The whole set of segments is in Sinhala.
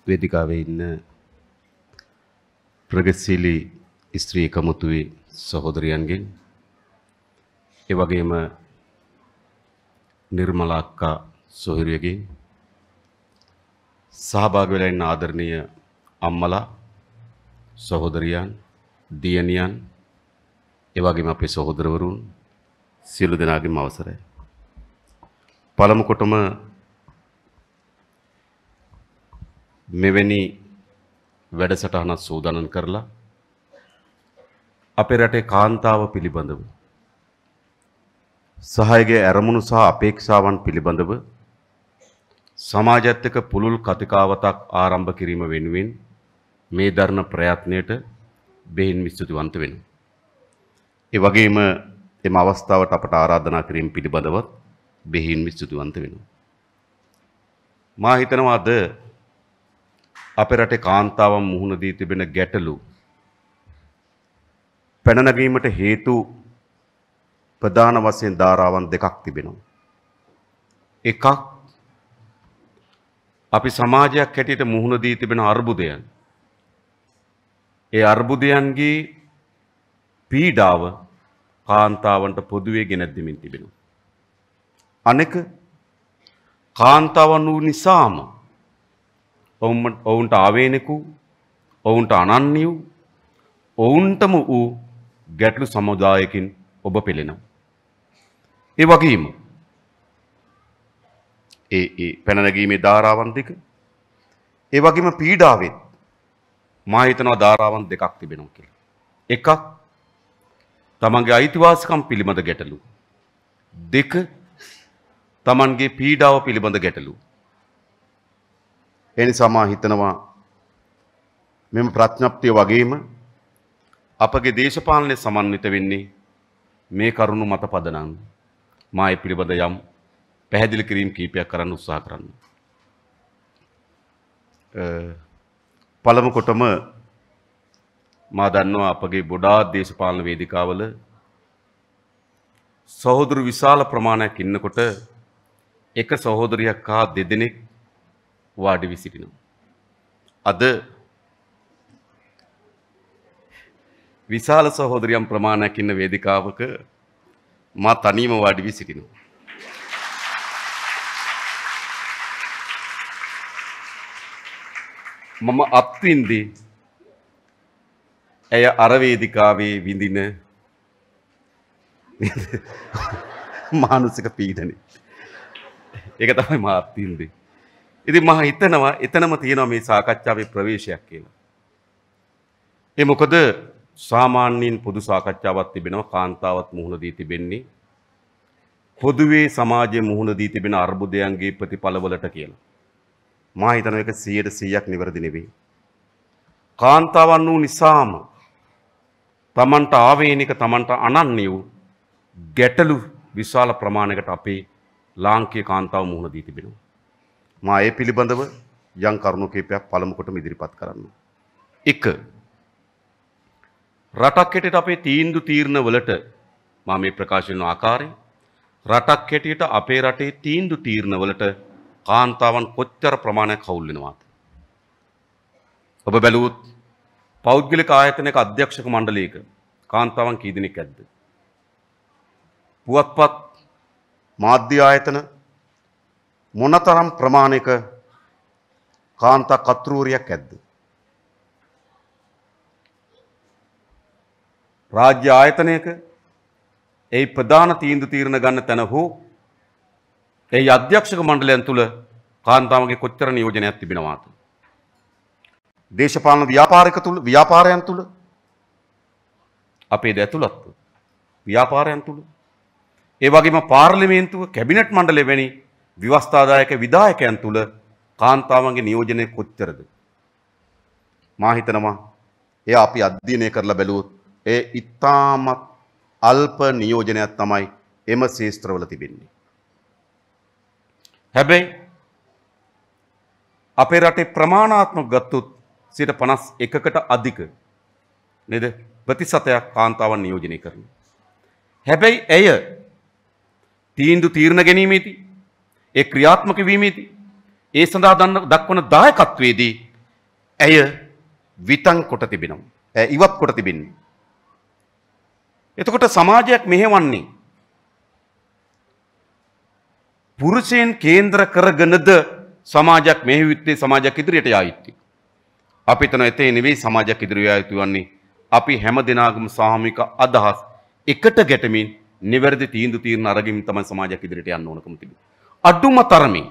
වේදිකාවේ ඉන්න ප්‍රගතිශීලී ස්ත්‍රී කමුතුවේ සහෝදරයන්ගෙන් ඒ වගේම නිර්මලා අක්කා සොහිරියගෙන් සහභාගී වෙලා ඉන්න ආදරණීය අම්මලා සහෝදරියන් දියණියන් ඒ වගේම අපේ සහෝදරවරුන් සියලු දෙනාගේම අවසරයි. පළමු කොටම මෙවැනි වැඩසටහනක් සූදානම් කරලා අපේ රටේ කාන්තාව පිළිබඳව සහායගේ අරමුණු සහ අපේක්ෂාවන් පිළිබඳව සමාජයත් එක්ක පුළුල් කතිකාවතක් ආරම්භ කිරීම වෙනුවෙන් මේ දරන ප්‍රයත්නයට බෙහෙවින් ස්තුතිවන්ත වෙනවා. ඒ වගේම එම අවස්ථාවට අපට ආරාධනා කිරීම පිළිබඳව බෙහෙවින් ස්තුතිවන්ත වෙනවා. මා හිතනවා අද අපේ රටේ කාන්තාවන් මුහුණ දී තිබෙන ගැටලු පැන නැගීමට හේතු ප්‍රධාන වශයෙන් ධාරාවන් දෙකක් තිබෙනවා. එකක් අපි සමාජයක් හැටියට මුහුණ දී තිබෙන අර්බුදයන්. ඒ අර්බුදයන්ගේ පීඩාව කාන්තාවන්ට පොදුවේ ගෙනත් දෙමින් තිබෙනවා. අනෙක කාන්තාවන් වූ නිසාම ඔවුන්ට ආවේනික ඔවුන්ට අනන්‍ය ඔවුන්ටම වූ ගැටලු සමුදායකින් ඔබ පෙළෙනවා. ඒ වගේම ඒ පැන නැගීමේ ධාරාවන් දෙක ඒ වගේම පීඩාවෙත් මා හිතනවා ධාරාවන් දෙකක් තිබෙනවා කියලා. එකක් තමන්ගේ අයිතිවාසිකම් පිළිබඳ ගැටලු. දෙක තමන්ගේ පීඩාව පිළිබඳ ගැටලු. ඒ නිසා මා හිතනවා මෙම ප්‍රඥප්තිය වගේම අපගේ දේශපාලනයේ සමන්විත වෙන්නේ මේ කරුණු මත පදනම්. මා ඒ පිළිබඳ යම් පැහැදිලි කිරීම් කීපයක් කරන්න උත්සාහ කරන්න. පළමු කොටම මා දන්නවා අපගේ ගොඩාක් දේශපාලන වේදිකාවල සහෝදර විශාල ප්‍රමාණයක් ඉන්නකොට එක සහෝදරියක් හා දෙදෙනෙක් වාඩි වී සිටිනවා. අද විශාල සහෝදරියන් ප්‍රමාණයක් ඉන්න වේදිකාවක මා තනියම වාඩි වී සිටිනවා. මම අත්විඳි ඇය අර වේදිකාවේ විඳින මානසික පීඩනය. ඒක තමයි මා අත්විඳි. ඉතින් මම හිතනවා එතනම තියෙනවා මේ සාකච්ඡාවේ ප්‍රවේශයක් කියලා. ඒ මොකද සාමාන්‍යයෙන් පොදු සාකච්ඡාවක් තිබෙනවා කාන්තාවත් මුහුණ දී තිබෙන්නේ පොදුවේ සමාජයේ මුහුණ දී තිබෙන අර්බුදයන්ගේ ප්‍රතිඵලවලට කියලා. මා හිතනවා ඒක 100% නිවැරදි නෙවෙයි. කාන්තාවන් වූ නිසාම තමන්ට ආවේනික තමන්ට අනන්‍ය වූ ගැටලු විශාල ප්‍රමාණයකට අපේ ලාංකීය කාන්තාව මුහුණ දී තිබෙනවා. මා ඒ පිළිබඳව යම් කරුණු කීපයක් පළමු කොටම ඉදිරිපත් කරන්න. 1 රටක් හැටියට අපේ තීන්දුව තීරණ වලට මා මේ ප්‍රකාශ කරන ආකාරය රටක් හැටියට අපේ රටේ තීන්දුව තීරණ වලට කාන්තාවන් කොච්චර ප්‍රමාණයක් හවුල් වෙනවද? ඔබ බැලුවොත් පෞද්ගලික ආයතනයක අධ්‍යක්ෂක මණ්ඩලයක කාන්තාවන් කී දෙනෙක් ඇද්ද? පුවත්පත් මාධ්‍ය ආයතන මොනතරම් ප්‍රමාණයක කාන්තා කතෘවරියක් ඇද්ද? රාජ්‍ය ආයතනයක ඒ ප්‍රධාන තීන්දුව තීරණ ගන්න තැන හෝ ඒ අධ්‍යක්ෂක මණ්ඩලයන් තුල කාන්තාවගේ කොච්චර නියෝජනයක් තිබෙනවාද? දේශපාලන ව්‍යාපාරයන් තුල අපේ ඇතුළත් ව්‍යාපාරයන් තුල ඒ වගේම පාර්ලිමේන්තුව කැබිනට් මණ්ඩලය වැනි ව්‍යවස්ථාදායක විධායකයන් තුල කාන්තාවන්ගේ නියෝජනය කොච්චරද? මා හිතනවා එය අපි අධ්‍යයනය කරලා බැලුවොත් ඒ ඉතාමත් අල්ප නියෝජනයක් තමයි එම ශේෂ්ත්‍රවල තිබෙන්නේ. හැබැයි අපේ රටේ ප්‍රමාණාත්මක ගත්තොත් 51කට අධික නේද ප්‍රතිශතයක් කාන්තාවන් නියෝජනය කරනවා. හැබැයි ඇය තීන්දුව තීරණ ගැනීමේදී ඒ ක්‍රියාත්මක වීමේදී ඒ සඳහා දක්වන දායකත්වයේදී ඇය විතං කොට තිබෙනවා. ඉවත් කොට තිබෙන්නේ. එතකොට සමාජයක් මෙහෙවන්නේ පුරුෂයන් කේන්ද්‍ර කරගෙනද සමාජයක් මෙහෙවිත්තේ සමාජයක් ඉදිරියට යා යුත්තේ. අපි හිතන එතේ නෙවෙයි සමාජයක් ඉදිරියට යා යුතු වන්නේ. අපි හැම දිනාගම සාමූහික අදහස් එකට ගැටමින් නිවැරදි තීන්දුව తీරන අරගෙන තමයි සමාජයක් ඉදිරියට යන්න ඕනකම තිබෙන්නේ. අඩුම තරමේ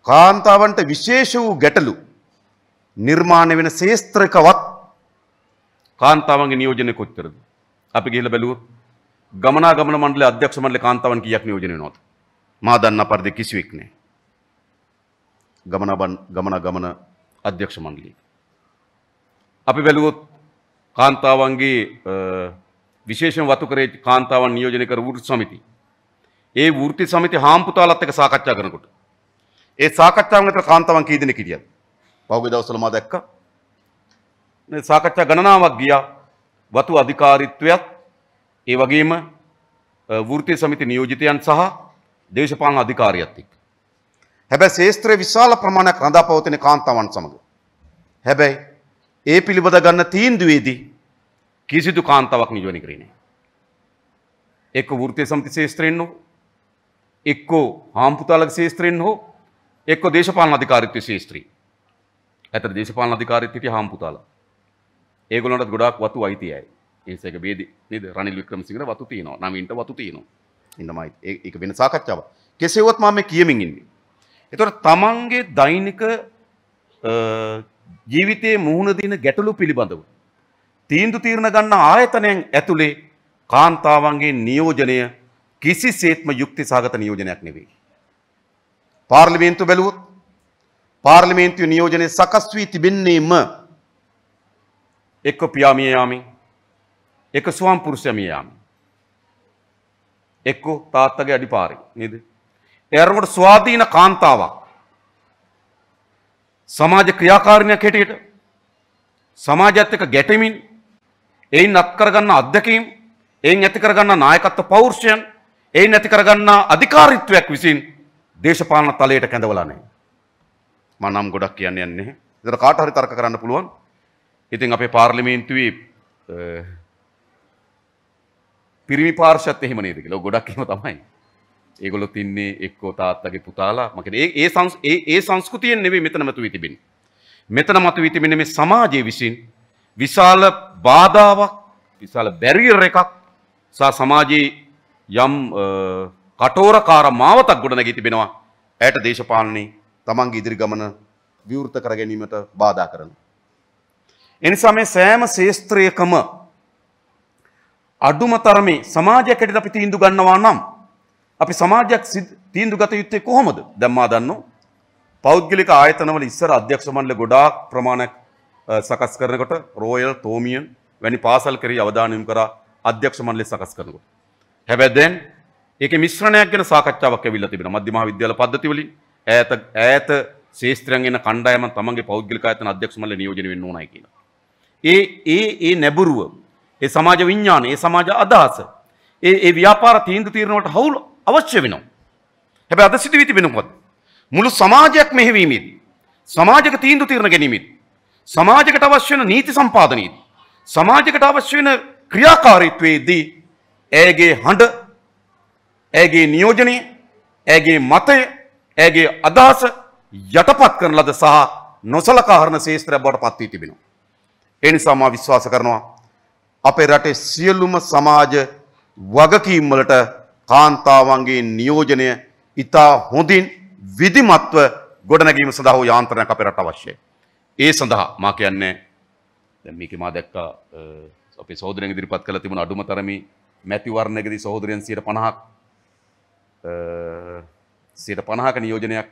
කාන්තාවන්ට විශේෂ වූ ගැටලු නිර්මාණය වෙන ශේස්ත්‍රකවත් කාන්තාවන්ගේ නියෝජනය කොච්චරද? අපි ගිහිල්ලා බැලුවොත් ගමනාගමන මණ්ඩලයේ අධ්‍යක්ෂ මණ්ඩලයේ කාන්තාවන් කීයක් නියෝජනය වෙනවද? මා දන්නා පරිදි කිසිවෙක් නැහැ. ගමනාගමන අධ්‍යක්ෂ මණ්ඩලයේ. අපි බැලුවොත් කාන්තාවන්ගේ විශේෂයෙන් වතුකරේ කාන්තාවන් නියෝජනය කර වෘත්ති සමිති. ඒ වෘත්ති සමිති හාම්පුතාලත් එක්ක සාකච්ඡා කරනකොට ඒ සාකච්ඡාවන් අතර කාන්තාවන් කී දෙනෙක් හිටියද? පහුගිය දවස්වල මා දැක්කා. මේ සාකච්ඡා ගණනාවක් ගියා වතු අධිකාරීත්වයත් ඒ වගේම වෘත්ති සමිති නියෝජිතයන් සහ දේශපාලන අධිකාරියත් එක්ක. හැබැයි ශේස්ත්‍රයේ විශාල ප්‍රමාණයක් රඳාපවතින කාන්තාවන් සමග. හැබැයි ඒ පිළිබඳ ගන්න තීන්දුවේදී කිසිදු කාන්තාවක් නියෝජනය කරේ නැහැ. එක්ක වෘත්ති සමිති ශේස්ත්‍රයෙන් හෝ එක්ක හාම්පුතාලගේ ශේස්ත්‍රයෙන් හෝ එක්ක දේශපාලන අධිකාරීත්වයේ ශේස්ත්‍රය. ඇතර දේශපාලන අධිකාරීත්වය හිටිය හාම්පුතාලා. ඒගොල්ලන්ට ගොඩාක් වතු අයිතියයි. ඒසේක වේදි නේද? රනිල් වික්‍රමසිංහට වතු තියෙනවා. නවීන්ට වතු තියෙනවා. ඉන්නමයි ඒක වෙන සාකච්ඡාවක්. කෙසේවත් මම මේ කියමින් ඉන්නේ. ඒතකොට තමන්ගේ දෛනික ජීවිතයේ මුහුණ දෙන ගැටලු පිළිබඳව තීන්දුව తీරන ගන්න ආයතනයන් ඇතුලේ කාන්තාවන්ගේ නියෝජනය කිසිසේත්ම යුක්ති සහගත නියෝජනයක් නෙවෙයි. පාර්ලිමේන්තුව බැලුවොත් පාර්ලිමේන්තුවේ නියෝජනයේ සකස් වී තිබෙන්නේම එක්ක පියාමිය යාමි එක්ක ස්වාම පුරුෂයා මිය යාමි එක්ක තාත්තගේ අඩිපාරේ නේද? එයාට ස්වාධීන කාන්තාවක් සමාජ ක්‍රියාකාරිනියක් හැටියට සමාජයත් එක්ක ගැටෙමින් එයින් අත් කරගන්න අත්දැකීම් එයින් ඇති කරගන්න නායකත්ව පෞරුෂයන් එයින් ඇති කරගන්න අධිකාරීත්වයක් විසින් දේශපාලන තලයට කැඳවලා නැහැ. මම නම් ගොඩක් කියන්න යන්නේ නැහැ. ඒතර කාට හරි තර්ක කරන්න පුළුවන්. ඉතින් අපේ පාර්ලිමේන්තුවේ පිරිමි පාර්ශවයත් එහෙම නේද කියලා. ගොඩක් එහෙම තමයි. ඒගොල්ලෝ තින්නේ එක්කෝ තාත්තගේ පුතාලා. මම කියන්නේ ඒ සංස්කෘතියෙන් නෙවෙයි මෙතන මතුවී තිබෙන්නේ. මෙතන මතුවී තිබෙන්නේ මේ සමාජයේ විසින් විශාල බාධාවක්, විශාල බැරියර් එකක් සහ සමාජයේ යම් කටෝරකාර මාවතක් ගොඩනැගී තිබෙනවා. ඇයට දේශපාලනේ තමන්ගේ ඉදිරි ගමන විවෘත කර ගැනීමට බාධා කරන. එනිසා මේ සෑම ශේස්ත්‍රයකම අඩුම තරමේ සමාජයක් හැටියට අපි තීන්දුව ගන්නවා නම් අපි සමාජයක් තීන්දුව ගත යුත්තේ කොහොමද? දැන් මා දන්නෝ පෞද්ගලික ආයතනවල ඉස්සර අධ්‍යක්ෂ මණ්ඩල ගොඩාක් ප්‍රමාණයක් සකස් කරනකොට රෝයල් තෝමියන් වැනි පාසල් කරේ අවධානය යොමු කරා අධ්‍යක්ෂ මණ්ඩලය සකස් කරනකොට. හැබැයි දැන් ඒකේ මිශ්‍රණයක් ගැන සාකච්ඡාවක් ඇවිල්ලා තිබෙනවා. මධ්‍ය මහා විද්‍යාල පද්ධති වලින් ඈත ශේස්ත්‍රයන් එන කණ්ඩායම තමන්ගේ පෞද්ගලික ආයතන අධ්‍යක්ෂ මණ්ඩලය නියෝජනය වෙන්න ඕනයි කියනවා. ඒ නැඹුරුව, ඒ සමාජ විඥානය, ඒ සමාජ අදහස, ඒ ව්‍යාපාර තීන්දුව తీරනවට හවුල් අවශ්‍ය වෙනවා. හැබැයි අද සිදුවී තිබෙන මොකද? මුළු සමාජයක් මෙහෙවීමේදී, සමාජයක තීන්දුව తీරන ගැනීමේදී, සමාජයකට අවශ්‍ය වෙන නීති සම්පාදනයේදී, සමාජයකට අවශ්‍ය වෙන ක්‍රියාකාරීත්වයේදී ඇයගේ හඬ, ඇයගේ නියෝජනය, ඇයගේ මතය, ඇයගේ අදහස යටපත් කරන ලද සහ නොසලකා හරින ශේෂ්ත්‍රයක් බවට පත් වී තිබෙනවා. ඒ නිසා මා විශ්වාස කරනවා අපේ රටේ සියලුම සමාජ වගකීම් වලට කාන්තාවන්ගේ නියෝජනය ඉතා හොඳින් විධිමත්ව ගොඩනැගීම සඳහා වූ යාන්ත්‍රණයක් අපේ රට අවශ්‍යයි. ඒ සඳහා මා කියන්නේ දැන් මේකේ මා දැක්කා අපේ සහෝදරයන් ඉදිරිපත් කළ තිබුණ අඩුම තරමේ මැතිවරණයකදී සහෝදරයන් 50ක නියෝජනයක්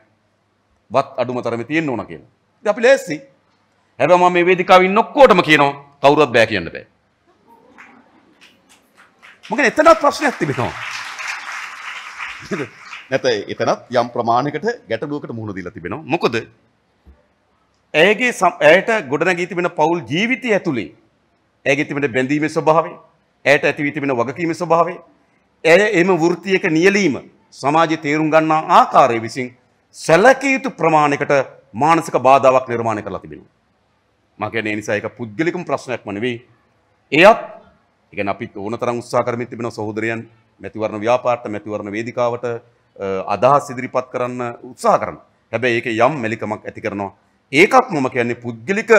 වත් අඩුම තරමේ තියෙන්න ඕන කියලා. ඉතින් අපි ලෑස්ති. හැබැයි මම මේ වේදිකාවේ ඉන්න ඔක්කොටම කියනවා කවුරුත් බෑ කියන්න බෑ. මොකද එතනත් ප්‍රශ්නයක් තිබෙනවා. නැත්නම් එතනත් යම් ප්‍රමාණයකට ගැටලුවකට මුහුණ දීලා තිබෙනවා. මොකද ඇයට ගොඩනැගී තිබෙන පෞල් ජීවිතය ඇතුලේ ඇයගේ තිබෙන බැඳීමේ ස්වභාවය, ඇයට ඇති වී තිබෙන වගකීමේ ස්වභාවය, ඇය එම වෘත්තියක නියැලීම සමාජයේ තේරුම් ගන්නා ආකාරය විසින් සැලකිය යුතු ප්‍රමාණයකට මානසික බාධාවක් නිර්මාණය කරලා තිබෙනවා. මම කියන්නේ ඒ නිසා ඒක පුද්ගලිකම ප්‍රශ්නයක්ම නෙවෙයි. එයත් ඒ කියන්නේ අපි ඕනතරම් උත්සාහ කරමින් තිබෙන සහෝදරයන් මැතිවරණ ව්‍යාපාරට මැතිවරණ වේදිකාවට අදහස් ඉදිරිපත් කරන්න උත්සාහ කරනවා. හැබැයි ඒකේ යම් මෙලිකමක් ඇති කරනවා. ඒකත් මම කියන්නේ පුද්ගලික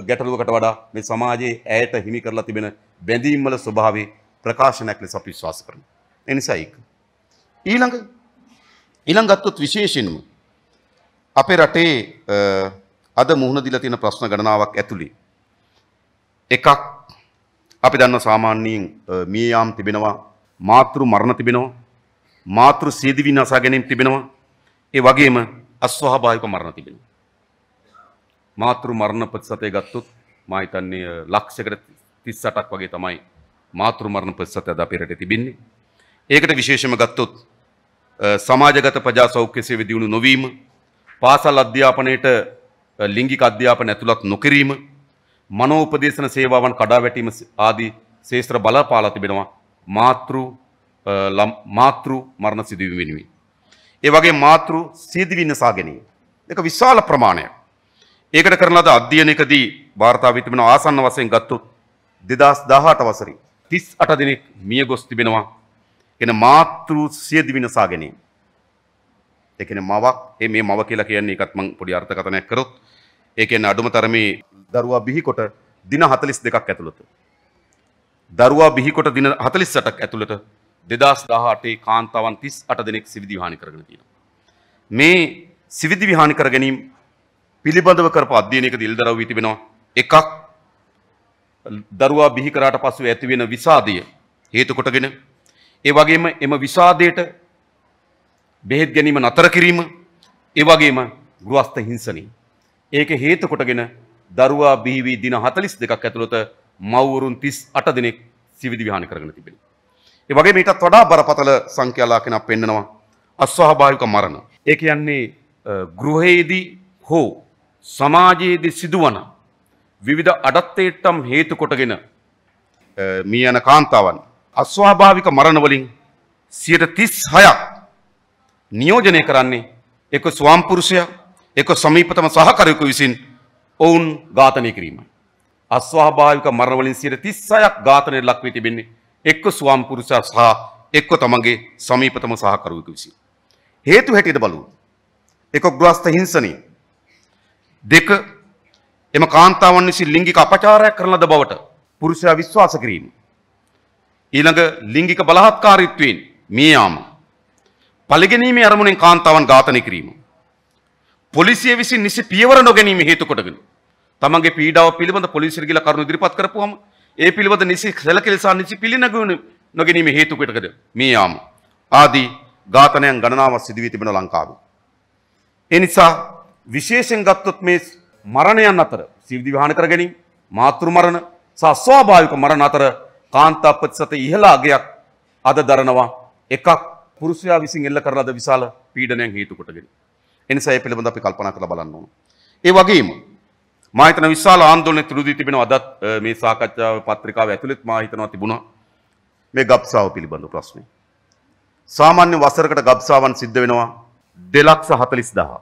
ගැටලුවකට වඩා මේ සමාජයේ ඇයට හිමි කරලා තිබෙන බැඳීම් වල ස්වභාවය ප්‍රකාශනයක් ලෙස අපි විශ්වාස කරනවා. ඒ නිසා ඒක. ඊළඟ ගත්තොත් විශේෂයෙන්ම අපේ රටේ අද මුහුණ දීලා තියෙන ප්‍රශ්න ගණනාවක් ඇතුළේ එකක් අපි දන්නවා සාමාන්‍යයෙන් මිය යාම් තිබෙනවා, මාතෘ මරණ තිබෙනවා, මාතෘ සියදිවි නසා ගැනීම තිබෙනවා, ඒ වගේම අස්වාභාවික මරණ තිබෙනවා. මාතෘ මරණ ප්‍රතිශතය ගත්තොත් මම හිතන්නේ ලක්ෂයකට 38ක් වගේ තමයි මාතෘ මරණ ප්‍රතිශතය අද අපේ රටේ තිබෙන්නේ. ඒකට විශේෂම ගත්තොත් සමාජගත ප්‍රජා සෞඛ්‍ය සේවය දියුණු නොවීම, පාසල් අධ්‍යාපනයේට ලිංගික අධ්‍යාපන ඇතුළත් නොකිරීම, මනෝ උපදේශන සේවාවන් කඩා වැටීම ආදී ශේෂ්ත්‍ර බලපාලා තිබෙනවා මාතෘ මරණ සිදුවීම වෙනුවෙන්. ඒ වගේ මාතෘ සියදිවි නසා ගැනීම. ඒක විශාල ප්‍රමාණයක්. ඒකට කරන ලද අධ්‍යයනයකදී වාර්තා වී තිබෙන ආසන්න වශයෙන් ගත්තොත් 2018 වසරේ 38 දෙනෙක් මිය ගොස් තිබෙනවා. එන මාතෘ සියදිවි නසා ගැනීම. ඒ කියන්නේ මවක් මේ මව කියලා කියන්නේ ඒකත් මම පොඩි අර්ථකථනයක් කරොත් ඒ කියන්නේ අඩුම තරමේ දරුවා බිහිකොට දින 42ක් ඇතුළත දරුවා බිහිකොට දින 48ක් ඇතුළත 2018 කාන්තාවන් 38 දෙනෙක් සිවිදි විහානි කරගෙන තියෙනවා. මේ සිවිදි විහානි කර ගැනීම පිළිබඳව කරපු අධ්‍යයනයකදී ඉල්දරව් වී තිබෙනවා. එකක් දරුවා බිහි කරාට පසු ඇති වෙන විෂාදය හේතු කොටගෙන ඒ වගේම එම විෂාදයට බෙහෙත් ගැනීම නතර කිරීම, ඒ වගේම ගෘහස්ත හිංසනය. ඒක හේතු කොටගෙන දරුවා බිහි වී දින 42ක් ඇතුළත මව්වරුන් 38 දෙනෙක් සිවිදි විහානි කරගෙන තිබෙනවා. ඒ වගේම ඊටත් වඩා බරපතල සංඛ්‍යාලාකනක් පෙන්වනවා අස්වාභාවික මරණ. ඒ කියන්නේ ගෘහයේදී හෝ සමාජයේදී සිදුවන විවිධ අඩත්තේට්ටම් හේතු කොටගෙන මිය යන කාන්තාවන් අස්වාභාවික මරණ වලින් 36ක් නියෝජනය කරන්නේ එක්ක ස්වාම පුරුෂයා එක්ක සමීපතම සහකරුවෙකු විසින් ඔවුන් ඝාතනය කිරීමයි. අස්වාභාවික මරණ වලින් 36ක් ඝාතනයට ලක් වී තිබෙන්නේ එක්ක ස්වාම පුරුෂයා සහ එක්ක තමන්ගේ සමීපතම සහකරුවෙකු විසින්. හේතු හැටියට බලුවොත් එක ගෘහස්ත හිංසනය, දෙක එම කාන්තාවන් විසින් ලිංගික අපචාරයක් කරන ලද බවට පුරුෂයා විශ්වාස කිරීම, ඊළඟ ලිංගික බලහත්කාරීත්වයෙන් මිය යාම, පළිගැනීමේ අරමුණෙන් කාන්තාවන් ඝාතනය කිරීම, පොලිසිය විසින් නිසි පියවර නොගැනීම හේතු කොටගෙන තමන්ගේ පීඩාව පිළිබඳ පොලිසියට ගිහිලා කරුණු ඉදිරිපත් කරපුවම ඒ පිළිබඳ නිසි සැලකිලිසා නිසි පිළිනැගුණ නොගැනීම හේතු කොටගෙන මිය යාම ආදී ඝාතනයන් ගණනාවක් සිදු වී තිබෙන ලංකාවේ. ඒ නිසා විශේෂයෙන් ගත්තොත් මේ මරණයන් අතර සිවිදි විහාන කර ගැනීම, මාතෘ මරණ සහ ස්වාභාවික මරණ අතර කාන්තා ප්‍රතිශත ඉහළ අගයක් අද දරනවා. එකක් පුරුෂයා විසින් එල්ල කරන ලද විශාල පීඩනයන් හේතු කොටගෙන. ඒ නිසා ඒ පිළිබඳව අපි කල්පනා කරලා බලන්න ඕන. ඒ වගේම මා හිතන විශාල ආందోලනයක් තුරු දී තිබෙනවා අදත් මේ සාකච්ඡාව පත්‍රිකාව ඇතුළත් මා හිතනවා තිබුණා මේ ගබ්සාව පිළිබඳ ප්‍රශ්නේ. සාමාන්‍ය වසරකට ගබ්සාවන් සිද්ධ වෙනවා 2,40,000.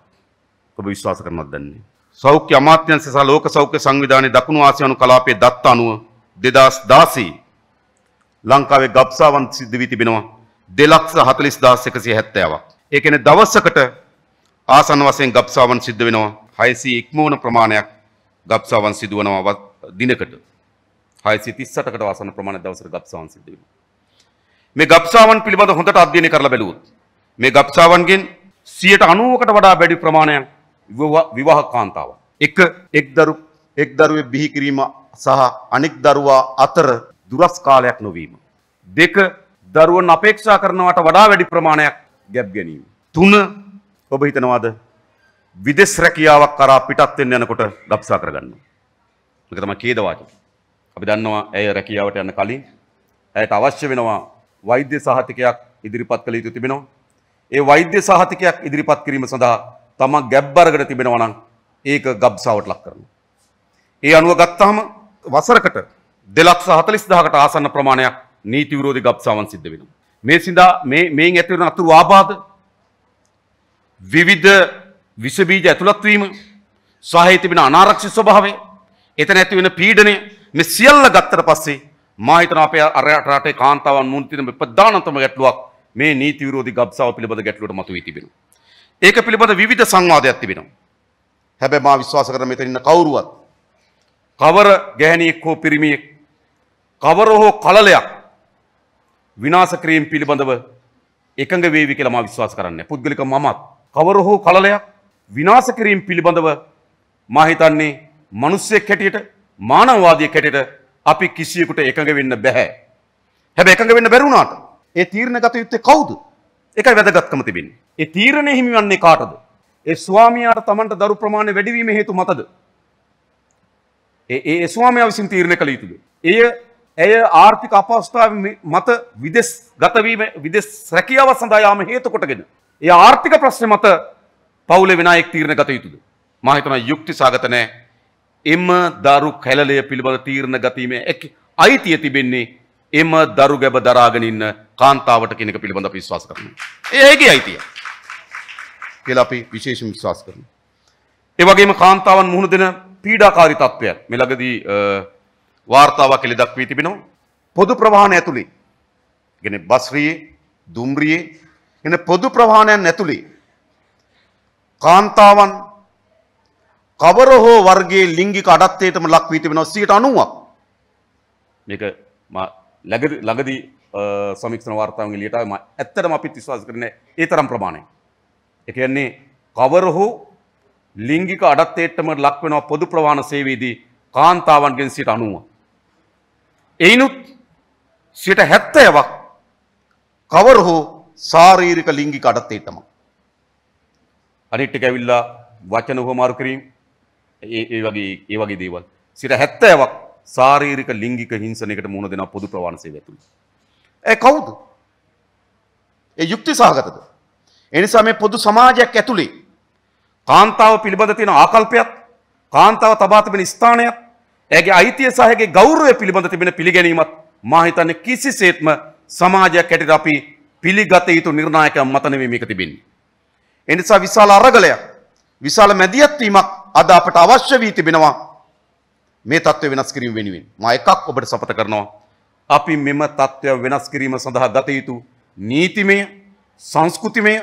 ඔබ විශ්වාස කරනවද දන්නේ? සෞඛ්‍ය අමාත්‍යාංශය සහ ලෝක සෞඛ්‍ය සංවිධානයේ දකුණු ආසියානු කලාපයේ දත්ත අනුව 2016 ලංකාවේ ගබ්සාවන් සිද්ධ වී තිබෙනවා 2,40,170ක්. ඒ කියන්නේ දවසකට ආසන්න වශයෙන් ගබ්සාවන් සිද්ධ වෙනවා 600 ඉක්මවන ප්‍රමාණයක් ගබ්සාවන් සිදු වෙනවා දිනකට. 638කට ආසන්න ප්‍රමාණයක් දවසකට ගබ්සාවන් සිද්ධ වෙනවා. මේ ගබ්සාවන් පිළිබඳ හොඳට අධ්‍යයනය කරලා බැලුවොත් මේ ගබ්සාවන්ගෙන් 90%කට වඩා වැඩි ප්‍රමාණයක් විවාහ කාන්තාවන්. එක් දරුවෙක් බිහි කිරීම සහ අනෙක් දරුවා අතර දුරස් කාලයක් නොවීම. 2 දරුවන් අපේක්ෂා කරනවට වඩා වැඩි ප්‍රමාණයක් ගැබ් ගැනීම. 3 ඔබ හිතනවාද විදේශ රැකියාවක් කරා පිටත් වෙන්න යනකොට ගබ්සා කරගන්නවා. මේක තමයි ඛේද වාචක. අපි දන්නවා ඇය රැකියාවට යන්න කලින් ඇයට අවශ්‍ය වෙනවා වෛද්‍ය සහතිකයක් ඉදිරිපත් කළ යුතු තිබෙනවා. ඒ වෛද්‍ය සහතිකයක් ඉදිරිපත් කිරීම සඳහා තමන් ගැබ් අරගෙන තිබෙනවා නම් ඒක ගබ්සාවට ලක් කරනවා. ඒ අනුව ගත්තාම වසරකට 2,40,000කට ආසන්න ප්‍රමාණයක් නීති විරෝධී ගබ්සාවන් සිද්ධ වෙනවා. මේ සිඳා මේන් ඇති වෙන අතුරු ආබාධ විවිධ විස බීජ ඇතුළත් වීම, සහයේ තිබෙන අනාරක්ෂිත ස්වභාවය, එතන ඇති වෙන පීඩනය මේ සියල්ල ගත්තට පස්සේ මා හිතනවා අපේ රටේ කාන්තාවන් මුහුණ දෙන ප්‍රධානතම ගැටලුවක් මේ නීති විරෝධී ගබ්සාව පිළිබඳ ගැටලුවට මතුවී තිබෙනවා. ඒක පිළිබඳ විවිධ සංවාදයක් තිබෙනවා. හැබැයි මා විශ්වාස කරන මෙතන ඉන්න කවුරුවත් කවර ගැහණියෙක් හෝ පිරිමියෙක් කවර හෝ කලලයක් විනාශ කිරීම පිළිබඳව එකඟ වේවි කියලා මා විශ්වාස කරන්නේ. පුද්ගලික මමත් කවර හෝ කලලයක් විනාශ කිරීම පිළිබඳව මා හිතන්නේ මිනිස්සෙක් හැටියට මානවවාදියෙක් හැටියට අපි කිසියෙකුට එකඟ වෙන්න බෑ. හැබැයි එකඟ වෙන්න බැරි වුණාට ඒ තීරණ ගත යුත්තේ කවුද? ඒකයි වැදගත්කම තිබෙන්නේ. ඒ තීරණය හිමිවන්නේ කාටද? ඒ ස්වාමියාට Tamanට දරු ප්‍රමාණය වැඩි වීම හේතු මතද? ඒ ස්වාමියා විසින් තීරණය කළ යුතුද? ඇය ආර්ථික අපහසුතාව මත විදේශ ගත වීම විදේශ රැකියාව සඳහා යාම හේතු කොටගෙන ඒ ආර්ථික ප්‍රශ්න මත පවුලේ වෙන අයෙක් තීරණ ගත යුතුද? මා හිතනවා යුක්තිසහගත නැහැ. එම දරු කැලලය පිළිබඳ තීරණ ගතීමේ අයිතිය තිබෙන්නේ එම දරු ගැබ දරාගෙන ඉන්න කාන්තාවට කියන එක පිළිබඳව අපි විශ්වාස කරනවා. ඒගේ අයිතිය කියලා අපි විශේෂයෙන් විශ්වාස කරනවා. ඒ වගේම කාන්තාවන් මුහුණ දෙන පීඩාකාරී තත්ත්වයන් මේ ළඟදී වාර්තාවක් එළි දක්වී තිබෙනවා. පොදු ප්‍රවාහන ඇතුලේ කියන්නේ බස්රියේ දුම්රියේ එන පොදු ප්‍රවාහනයන් ඇතුලේ කාන්තාවන් කවර හෝ වර්ගයේ ලිංගික අඩත්වයටම ලක් වී තිබෙනවා 90%ක්. මේක ළඟදී සමීක්ෂණ වාර්තාවෙන් එළියට ආවේ. මම ඇත්තටම අපිත් විශ්වාස කරන්නේ ඒ තරම් ප්‍රමාණයක්. ඒ කියන්නේ කවර හෝ ලිංගික අඩත්වයටම ලක් වෙනවා පොදු ප්‍රවාහන සේවයේදී කාන්තාවන්ගෙන් 90%. එයිනුත් 70%ක් කවර හෝ ශාරීරික ලිංගික අඩත්වයටම. අනිත් ටික ඇවිල්ලා වචන උපමාරු කිරීම ඒ වගේ දේවල් 70%ක් ශාරීරික ලිංගික හිංසනයකට මුහුණ දෙන පොදු ප්‍රවාහන සේවය තුල. ඒ කවුද? ඒ යුක්ති සහගතද? ඒ නිසා මේ පොදු සමාජයක් ඇතුලේ කාන්තාව පිළිබඳ තියෙන ආකල්පයක්, කාන්තාව තබා තිබෙන ස්ථානයක්, එයාගේ අයිතිය සහ එයාගේ ගෞරවය පිළිබඳ තිබෙන පිළිගැනීමත් මා හිතන්නේ කිසිසේත්ම සමාජයක් හැටියට අපි පිළිගත යුතු නිර්ණායකයන් මත නෙමෙයි මේක තිබෙන්නේ. ඒ නිසා විශාල අරගලයක්, විශාල මැදිහත් වීමක් අද අපට අවශ්‍ය වී තිබෙනවා මේ තත්ත්වය වෙනස් කිරීම වෙනුවෙන්. මා එකක් ඔබට සපත කරනවා. අපි මෙම තත්ත්වය වෙනස් කිරීම සඳහා ගත යුතු නීතිමය, සංස්කෘතිමය,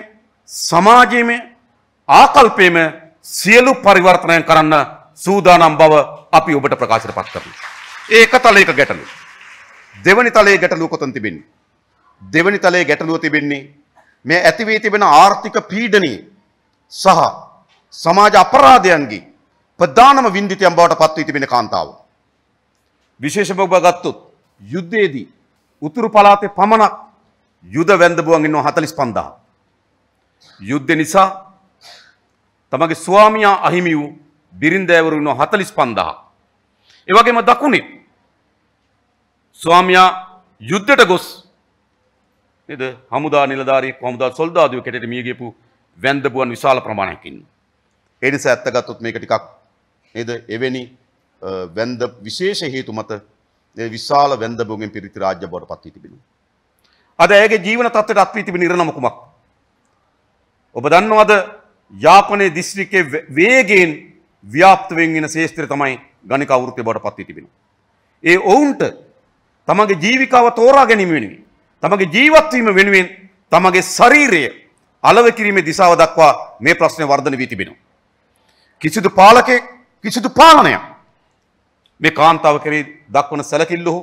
සමාජීයමය, ආකල්පයේම සියලු පරිවර්තනයන් කරන්න සූදානම් බව අපි ඔබට ප්‍රකාශයට පත් කරනවා. ඒක තලයක ගැටලුව. දෙවනි තලයේ ගැටලුව කොතන තිබෙන්නේ? දෙවනි තලයේ ගැටලුව තිබෙන්නේ මේ ඇති වී තිබෙන ආර්ථික පීඩනයේ සහ සමාජ අපරාධයන්ගේ ප්‍රධානම වින්දිතයන් බවට පත් වී තිබෙන කාන්තාව. විශේෂම ඔබ ගත්තොත් යුද්ධයේදී උතුරු පළාතේ පමණක් යුද වැන්දබුවන් ඉන්නවා 45000. යුද්ධ නිසා තමගේ ස්වාමියා අහිමි වූ බිරින්දෑවරු ඉන්නවා 45000. ඒ වගේම දකුණේ ස්වාමියා යුද්ධයට ගොස් නේද හමුදා නිලධාරියෙක් හමුදා සොල්දාදුවෙක් හැටියට මිය ගියපු වැන්දබුවන් විශාල ප්‍රමාණයක් ඉන්නවා. ඒ නිසා ඇත්ත ගත්තොත් මේක ටිකක් නේද එවැනි වැන්ද විශේෂ හේතු මත ඒ විශාල වැන්දබුවන්ගෙන් පිරිති රාජ්‍ය බවට පත් වී තිබෙනවා. අද ඇයගේ ජීවන තත්ත්වයට අත් වී තිබෙන ඉරණම කුමක්? ඔබ දන්නවද යාපනයේ දිස්ත්‍රික්කයේ වේගයෙන් ව්‍යාප්ත වෙමින් ශේෂ්ත්‍රය තමයි ගණිකා වෘත්තිය බවට පත් වී තිබෙනවා. ඒ ඔවුන්ට තමගේ ජීවිකාව තෝරා ගැනීම වෙනුවෙන්, තමගේ ජීවත් වීම වෙනුවෙන් තමගේ ශරීරය අලව කිරීමේ දිශාව දක්වා මේ ප්‍රශ්නේ වර්ධනය වී තිබෙනවා. කිසිදු පාලකෙක්, කිසිදු පාලනයක් මේ කාන්තාව කෙරෙහි දක්වන සැලකිල්ල හෝ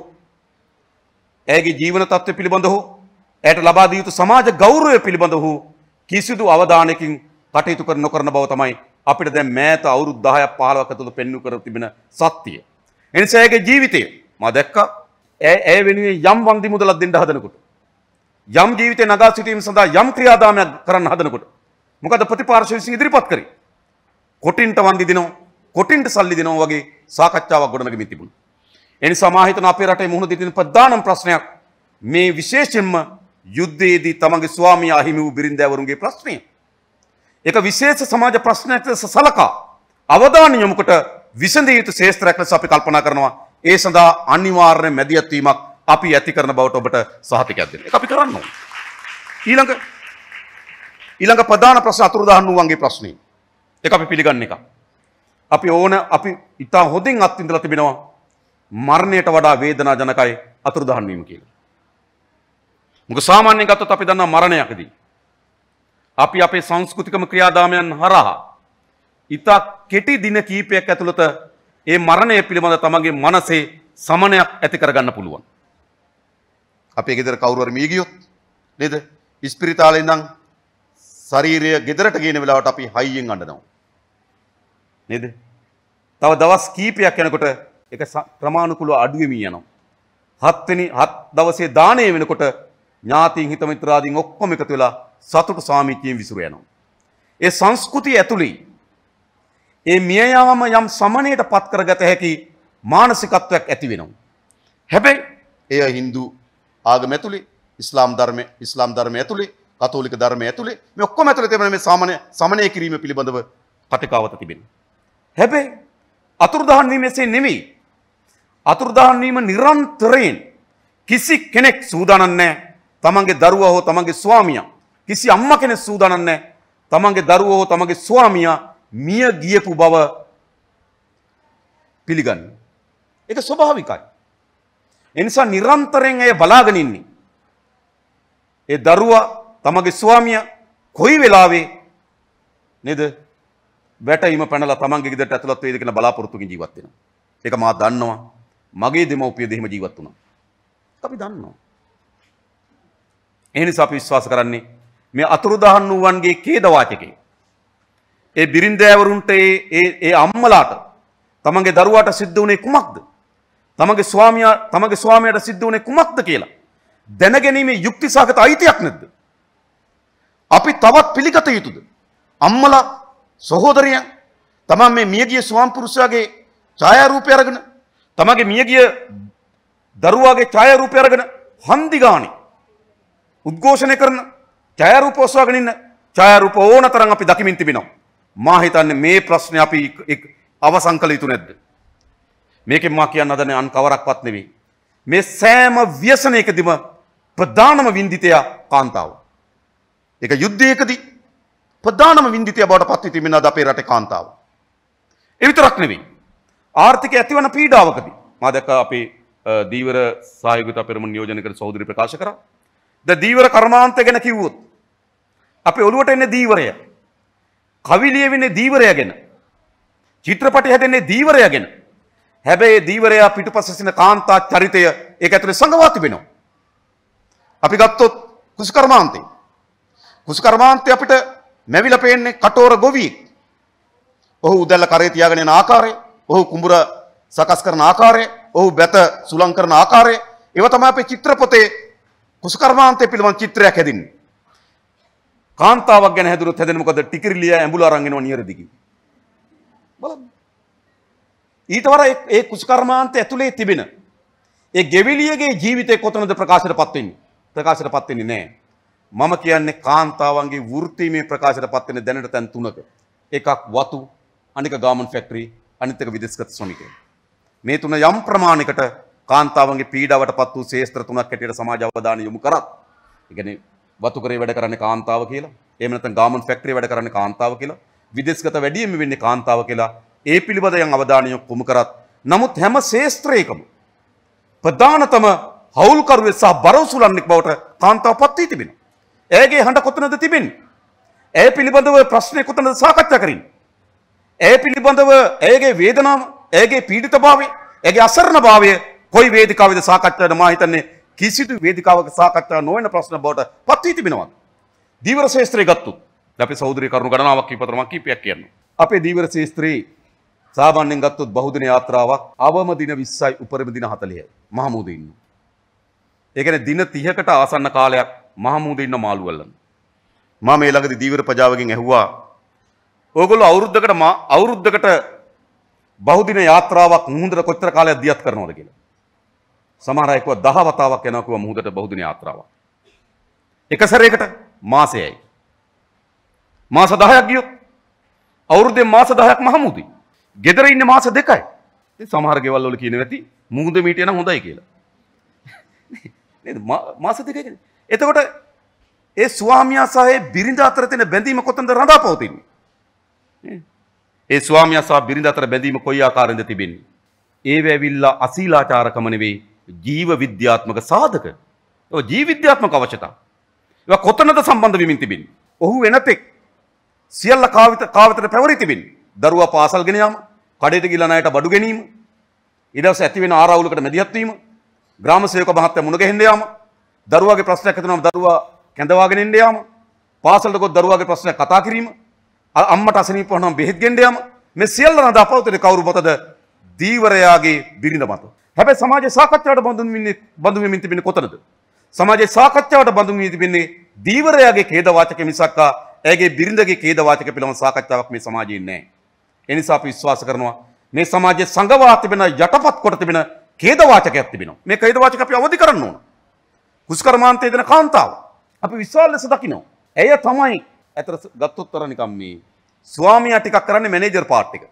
ඇයගේ ජීවන තත්ත්වය පිළිබඳ හෝ ඇයට ලබා දිය යුතු සමාජ ගෞරවය පිළිබඳ හෝ කිසිදු අවධානයකින් කටයුතු කර නොකරන බව තමයි අපිට දැන් මෑත අවුරුදු 10ක් 15ක් ඇතුළත පෙන්වු කර තිබෙන සත්‍යය. එනිසා ඇයගේ ජීවිතය මා දැක්කා ඇය වෙනුවෙන් යම් වන්දි මුදලක් දෙන්න හදනකොට, යම් ජීවිතේ නගා සිටීම සඳහා යම් ක්‍රියාදාමයක් කරන්න හදනකොට මොකද ප්‍රතිපාර්ශ්ව විසින් ඉදිරිපත් කරේ? කොටින්ට වන්දි දෙනවා, කොටින්ට සල්ලි දෙනවා වගේ සාකච්ඡාවක් ගොඩනගමින් තිබුණා. ඒ නිසා මා හිතන අපේ රටේ මුහුණ දෙන ප්‍රධානම ප්‍රශ්නයක් මේ විශේෂයෙන්ම යුද්ධයේදී තමගේ ස්වාමියා අහිමි වූ බිරින්දෑවරුන්ගේ ප්‍රශ්නය. ඒක විශේෂ සමාජ ප්‍රශ්නයක් ලෙස සලකා අවධානය යොමු කොට විසඳිය යුතු ශේෂ්ත්‍රයක් ලෙස අපි කල්පනා කරනවා. ඒ සඳහා අනිවාර්ය මැදිහත් වීමක් අපි ඇති කරන බවට ඔබට සහතිකයක් දෙන්න. ඒක අපි කරන්න ඕනේ. ඊළඟ ප්‍රධාන ප්‍රශ්න අතුරුදහන් වූ වගේ ප්‍රශ්නේ. ඒක අපි පිළිගන්න එක. අපි ඉතා හොඳින් අත්විඳලා තිබෙනවා මරණයට වඩා වේදනාජනකයි අතුරුදහන් වීම කියලා. මොකද සාමාන්‍යයෙන් ගත්තොත් අපි දන්නා මරණයකදී අපි අපේ සංස්කෘතිකම ක්‍රියාදාමයන් හරහා ඉතා කෙටි දින කීපයක් ඇතුළත ඒ මරණය පිළිබඳ තමන්ගේ මනසේ සමනයක් ඇති කරගන්න පුළුවන්. අපේ ගෙදර කවුරු හරි මිය ගියොත් නේද? ඉස්පිරිතාලේ ඉඳන් ශරීරය ගෙදරට ගේන වෙලාවට අපි හයියෙන් අඬනවා. නේද? තව දවස් කීපයක් යනකොට ඒක ක්‍රමානුකූලව අඩු වෙමින් යනවා. 7 දවසේ දාණය වෙනකොට ඥාතීන් හිත මිත්‍රාදීන් ඔක්කොම එකතු වෙලා සතුට සාමිච්චයෙන් විසිර යනවා. ඒ සංස්කෘතිය ඇතුළේ ඒ මිය යාම යම් සමනයට පත් කරගත හැකි මානසිකත්වයක් ඇති වෙනවා. හැබැයි එය Hindu ආගම ඇතුළේ, ඉස්ලාම් ධර්මය ඇතුළේ, කතෝලික ධර්මය ඇතුළේ මේ ඔක්කොම ඇතුළේ තියෙන මේ සමනය කිරීම පිළිබඳව කතිකාවත තිබෙනවා. හැබැයි අතුරුදහන් වීම එසේ නෙමෙයි. අතුරුදහන් වීම නිරන්තරයෙන් කිසි කෙනෙක් සූදානම් නැහැ. තමන්ගේ දරුවා හෝ තමන්ගේ ස්වාමියා කිසි අම්මා කෙනෙක් සූදානම් නැහැ. තමන්ගේ දරුවා හෝ තමන්ගේ ස්වාමියා මිය ගියපු බව පිළිගන්න. ඒක ස්වභාවිකයි. ඒ නිසා නිරන්තරයෙන් එය බලාගෙන ඉන්නේ. ඒ දරුවා තමන්ගේ ස්වාමියා කොයි වෙලාවේ නේද වැටීම පැනලා තමන්ගේ ගෙදරට ඇතුළත් වේද කියන බලාපොරොත්තුකින් ජීවත් වෙනවා. ඒක මා දන්නවා. මගේ දෙමව්පියද එහෙම ජීවත් වුණා. අපි දන්නවා. ඒ නිසා අපි විශ්වාස කරන්නේ මේ අතුරුදහන් වූවන්ගේ ඛේද වාචකේ. ඒ බිරින්දෑවරුන්ට ඒ අම්මලාට තමන්ගේ දරුවාට සිද්ධ වුණේ කුමක්ද? තමන්ගේ ස්වාමියාට සිද්ධ වුණේ කුමක්ද කියලා දැනගැනීමේ යුක්තිසහගත අයිතියක් නැද්ද? අපි තවත් පිළිගත යුතුද? අම්මලා සහෝදරයන් තමන් මේ මියගිය ස්වාමි පුරුෂයාගේ ඡායාරූපය අරගෙන තමන්ගේ මියගිය දරුවාගේ ඡායාරූපය අරගෙන හන්දි ගානේ උද්ඝෝෂණය කරන ඡායාරූප ඔසවාගෙන ඉන්න ඡායාරූප ඕනතරම් අපි දකිමින් තිබෙනවා. මා හිතන්නේ මේ ප්‍රශ්නේ අපි අවසන් කළ යුතු නැද්ද? මේකෙන් මා කියන්න හදන්නේ අන් කවරක්වත් නෙවෙයි. මේ සෑම ව්‍යසනයකදීම ප්‍රධානම වින්දිතය කාන්තාව. ඒක යුද්ධයකදී ප්‍රධානම වින්දිතය බවට පත් වී තිබෙනවාද අපේ රටේ කාන්තාව. ඒ විතරක් නෙවෙයි. ආර්ථික ඇතිවන පීඩාවකදී මා දැක්ක අපේ දීවර සහයෝගිතා පෙරමුණ නියෝජනය කර සහෝදරි ප්‍රකාශ කරා. දීවර කර්මාන්තය ගැන කිව්වොත් අපේ ඔළුවට එන්නේ දීවරය. කවි ලියවෙන්නේ දීවරය ගැන. චිත්‍රපටි හැදෙන්නේ දීවරය ගැන. හැබැයි දීවරයා පිටුපස්සේ සිටින කාන්තා චරිතය ඒක ඇතුලේ සංගවා තිබෙනවා. අපි ගත්තොත් කුසකර්මාන්තය. කුසකර්මාන්තය අපිට මැවිලා පේන්නේ කටෝර ගොවියෙක්. ඔහු උදැල්ල කරේ තියාගෙන යන ආකාරය, ඔහු කුඹුර සකස් කරන ආකාරය, ඔහු බැත සුලං කරන ආකාරය, ඒව තමයි අපේ චිත්‍රපොතේ කුසකර්මාන්තය පිළිබඳ චිත්‍රයක් හැදින්නේ. කාන්තාවක් ගැන හැදුනොත් හැදෙන්නේ මොකද? ටිකිරිලිය ඇඹුල අරන් එනවා නියරදිගින්. බලන්න. ඊට වඩා ඒ කුසකර්මාන්තය ඇතුලේ තිබෙන ඒ ගෙවිලියගේ ජීවිතේ කොතනද ප්‍රකාශයටපත් වෙන්නේ? ප්‍රකාශයටපත් වෙන්නේ නැහැ. මම කියන්නේ කාන්තාවන්ගේ වෘත්තීමේ ප්‍රකාශයටපත් වෙන දැනට තැන් තුනක. එකක් වතු, අනික ගාමන් ෆැක්ටරි, අනිත් එක විදේශගත ශ්‍රමිකයන්. මේ තුන යම් ප්‍රමාණයකට කාන්තාවන්ගේ පීඩාවටපත් වූ ශේෂ්ත්‍ර තුනක් හැටියට සමාජ අවධානය යොමු කරත්. ඒ කියන්නේ වතු කරේ වැඩ කරන්නේ කාන්තාව කියලා. එහෙම නැත්නම් ගාමන් ෆැක්ටරි වැඩ කරන්නේ කාන්තාව කියලා. විදේශගත වැඩියෙන්ම වෙන්නේ කාන්තාව කියලා. ඒ පිළිබඳ යම් අවධානය යොමු කරත්. නමුත් හැම ශේෂ්ත්‍රයකම ප්‍රධානතම හවුල්කරුවෙක් සහ බරවසුලන්නෙක් බවට කාන්තාව පත් වී තිබෙනවා. ඇයගේ හඬ කොතනද තිබෙන්නේ? ඇය පිළිබඳව ප්‍රශ්නේ කොතනද සාකච්ඡා කරන්නේ? ඇය පිළිබඳව ඇයගේ වේදනාව, ඇයගේ පීඩිතභාවය, ඇයගේ අසරණභාවය කොයි වේදිකාවේද සාකච්ඡාවට මා හිතන්නේ කිසිදු වේදිකාවක සාකච්ඡා නොවන ප්‍රශ්න බවට පත් වී තිබෙනවා. දීවර ශාස්ත්‍රය ගත්තොත් අපි සහෝදරී කරුණු ගණනාවක් කීපයක් කියනවා. අපේ දීවර ශාස්ත්‍රයේ සාමාන්‍යයෙන් ගත්තොත් බහුදින යාත්‍රාවක් අවම දින 20යි උපරිම දින 40යි මහමුදේ ඉන්න. ඒ කියන්නේ දින 30කට ආසන්න කාලයක් මහමුදේ ඉන්න මාළු වල්ලන්. මම මේ ළඟදී දීවර ප්‍රජාවගෙන් ඇහුවා ඕගොල්ලෝ අවුරුද්දකට බහුදින යාත්‍රාවක් මුහුදට කොච්චර කාලයක් දියත් කරනවද කියලා. සමහර අය කිව්වා 10 වතාවක් යනවා කිව්වා මුහුදට බහුදින යාත්‍රාවක්. එක සැරයකට මාසෙයි. මාස 10ක් ගියොත් අවුරුද්දෙන් මාස 10ක් මහමුදේ. ගෙදර ඉන්නේ මාස 2යි. ඉතින් සමහර ගෙවල් වල කියන වෙති මුහුද මීටිය නම් හොඳයි කියලා. නේද? මාස 2යි. එතකොට ඒ ස්වාමියා සහ බිරිඳ අතර තියෙන බැඳීම කොතනද රඳාපවතින්නේ? ඒ ස්වාමියා සහ බිරිඳ අතර බැඳීම කොයි ආකාරයෙන්ද තිබෙන්නේ? ඒ වැවිල්ලා අශීලාචාරකම නෙවෙයි ජීව විද්‍යාත්මක සාධක. ඔය ජීව විද්‍යාත්මක අවශ්‍යතා. ඒවා කොතනද සම්බන්ධ වෙමින් තිබෙන්නේ? ඔහු වෙනතෙක් සියල්ල කාවිතට පැවරී තිබෙන්නේ. දරුවා පාසල් ගෙන යාම, කඩේට ගිහලා ණයට බඩු ගැනීම, ඊට පස්සේ ඇති වෙන ආරවුලකට මැදිහත් වීම, ග්‍රාම සේවක මහත්තයා මුණ ගැහෙන්න යාම, දරුවාගේ ප්‍රශ්නයක් ඇති වුණාම දරුවා කැඳවාගෙන එන්න යාම, පාසලට ගොස් දරුවාගේ ප්‍රශ්නයක් කතා කිරීම, අම්මට අසනීප වුණාම බෙහෙත් ගෙන්න යාම, මේ සියල්ල නදා පවතින කවුරු මතද? දීවරයාගේ බිරිඳ මත. හැබැයි සමාජයේ සාකච්ඡාවට බඳුන් වෙමින් තිබෙන්නේ කොතනද? සමාජයේ සාකච්ඡාවට බඳුන් වෙමින් තිබෙන්නේ දීවරයාගේ ඛේද වාචක මිසක් ඇගේ බිරිඳගේ ඛේද වාචක පිළිබඳ සාකච්ඡාවක් මේ සමාජයේ නැහැ. ඒ නිසා අපි විශ්වාස කරනවා මේ සමාජයේ සංගවා තිබෙන යටපත් කොට තිබෙන ඛේද වාචකයක් තිබෙනවා. මේ ඛේද වාචක අපි අවදි කරන්න ඕන. කුස්කර්මාන්තයේ දෙන කාන්තාව අපි විශ්වාස ලෙස දකිනවා. ඇය තමයි අතර ගත්තොත්තර නිකම් මේ ස්වාමියා ටිකක් කරන්නේ මැනේජර් පාර්ට් එක.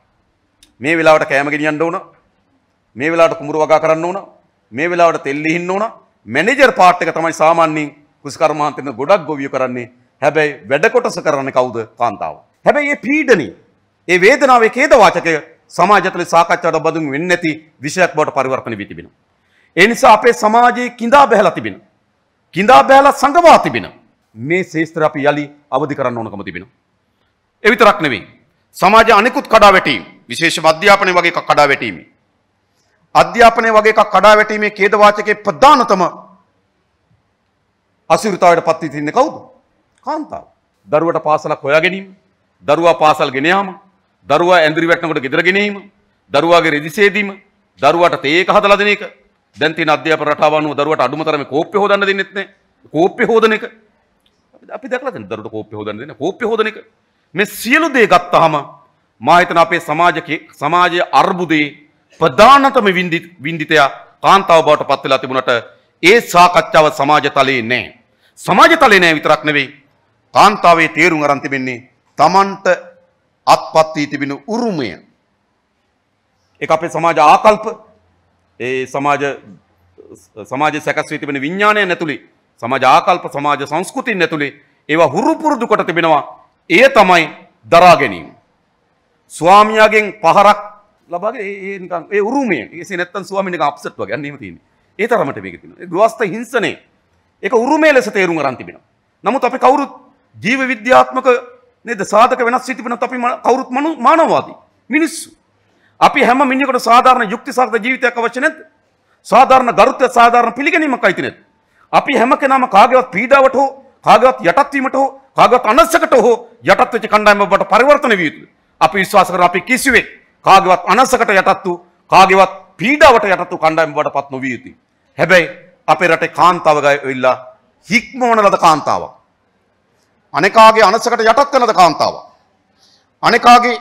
මේ වෙලාවට කෑම ගෙනියන්න ඕන. මේ වෙලාවට කුඹුර වගා කරන්න ඕන. මේ වෙලාවට තෙල් ලිහින්න ඕන. මැනේජර් පාර්ට් එක තමයි සාමාන්‍යයෙන් කුස්කර්මාන්තයෙන් ගොඩක් ගොවිය කරන්නේ. හැබැයි වැඩ කොටස කරන්නේ කවුද? කාන්තාව. හැබැයි මේ පීඩනේ, ඒ වේදනාවේ ඛේද වාචකය සමාජ තුළ සාකච්ඡාවට බඳුන් වෙන්නේ නැති විෂයක් බවට පරිවර්තන වී තිබෙනවා. ඒ නිසා අපේ සමාජයේ කිඳා බැහැලා තිබෙනවා. කිඳා බැහැලා සංගවා තිබෙනවා. මේ ශේෂ්ත්‍ර අපි යලි අවදි කරන්න ඕනකම තිබෙනවා. ඒ විතරක් නෙවෙයි. සමාජයේ අනිකුත් කඩාවැටීම්, විශේෂම අධ්‍යාපනය වගේ එකක් කඩාවැටීම්. අධ්‍යාපනය වගේ එකක් කඩාවැටීමේ ඛේද වාචකයේ ප්‍රධානතම අසිරිතාවයට පත් වී තින්නේ කවුද? කාන්තාව. දරුවට පාසලක් හොයා ගැනීම, දරුවා පාසල් ගෙන යාම, දරුවා ඇඳුරි වැටෙනකොට ගෙදර ගෙනීම, දරුවාගේ රෙදි සේදීම, දරුවාට තේ එක හදලා දෙන එක. දැන් තියෙන අධ්‍යාපන රටාව අනුව දරුවාට අඩුම තරමේ කෝප්පය හොදන්න දෙන්නෙත් නැහැ. කෝප්පය හොදන එක. අපි දැකලා තියෙන දරුවට කෝප්පය හොදන්න දෙන්නේ කෝප්පය හොදන එක. මේ සියලු දේ ගත්තාම මා හිතන අපේ සමාජයේ අර්බුදේ ප්‍රධානතම වින්දිතය කාන්තාව බවට පත් වෙලා තිබුණට ඒ සාකච්ඡාව සමාජ තලයේ නැහැ. සමාජ තලයේ නැහැ විතරක් නෙවෙයි කාන්තාවේ තේරුම් අරන් තිබෙන්නේ Tamanට අත්පත් වී තිබෙන උරුමය. ඒක අපේ සමාජ ආකල්ප, ඒ සමාජයේ සැකස් වී තිබෙන විඥානය නැතුලේ, සමාජ ආකල්ප, සමාජ සංස්කෘතිය නැතුලේ ඒවා හුරු පුරුදු කොට තිබෙනවා. ඒ තමයි දරා ගැනීම. ස්වාමියාගෙන් පහරක් ලබාගෙන ඒ නිකන් ඒ උරුමය. ඒසේ නැත්තම් ස්වාමීන් නිකන් අප්සෙට් වගේ අන්න එහෙම තියෙන්නේ. ඒ තරමට මේක තියෙනවා. ඒ ගෘහස්ත හිංසනය. ඒක උරුමය ලෙස තේරුම් අරන් තිබෙනවා. නමුත් අපි කවුරුත් ජීව විද්‍යාත්මක නේද සාධක වෙනස් වී තිබෙනත් අපි කවුරුත් මානවවාදී මිනිස්සු. අපි හැම මිනිහෙකුට සාධාරණ යුක්ති සහගත ජීවිතයක් අවශ්‍ය නැද්ද? සාධාරණ ගරුත්වය, සාධාරණ පිළිගැනීමක් අයිති නැද්ද? අපි හැම කෙනාම කාගේවත් පීඩාවට හෝ කාගේවත් යටත් වීමට හෝ කාගේවත් අනස්සකට හෝ යටත් වෙච්ච කණ්ඩායමක් බවට පරිවර්තන විය යුතුයි. අපි විශ්වාස කරන අපි කිසිවෙක් කාගේවත් අනස්සකට යටත් වූ කාගේවත් පීඩාවට යටත් වූ කණ්ඩායමක් බවට පත් නොවිය යුතුයි. හැබැයි අපේ රටේ කාන්තාව ගාවිලා හික්මවන ලද කාන්තාවක්. අනේකාගේ අනසකට යටත් කරන ලද කාන්තාවක්. අනේකාගේ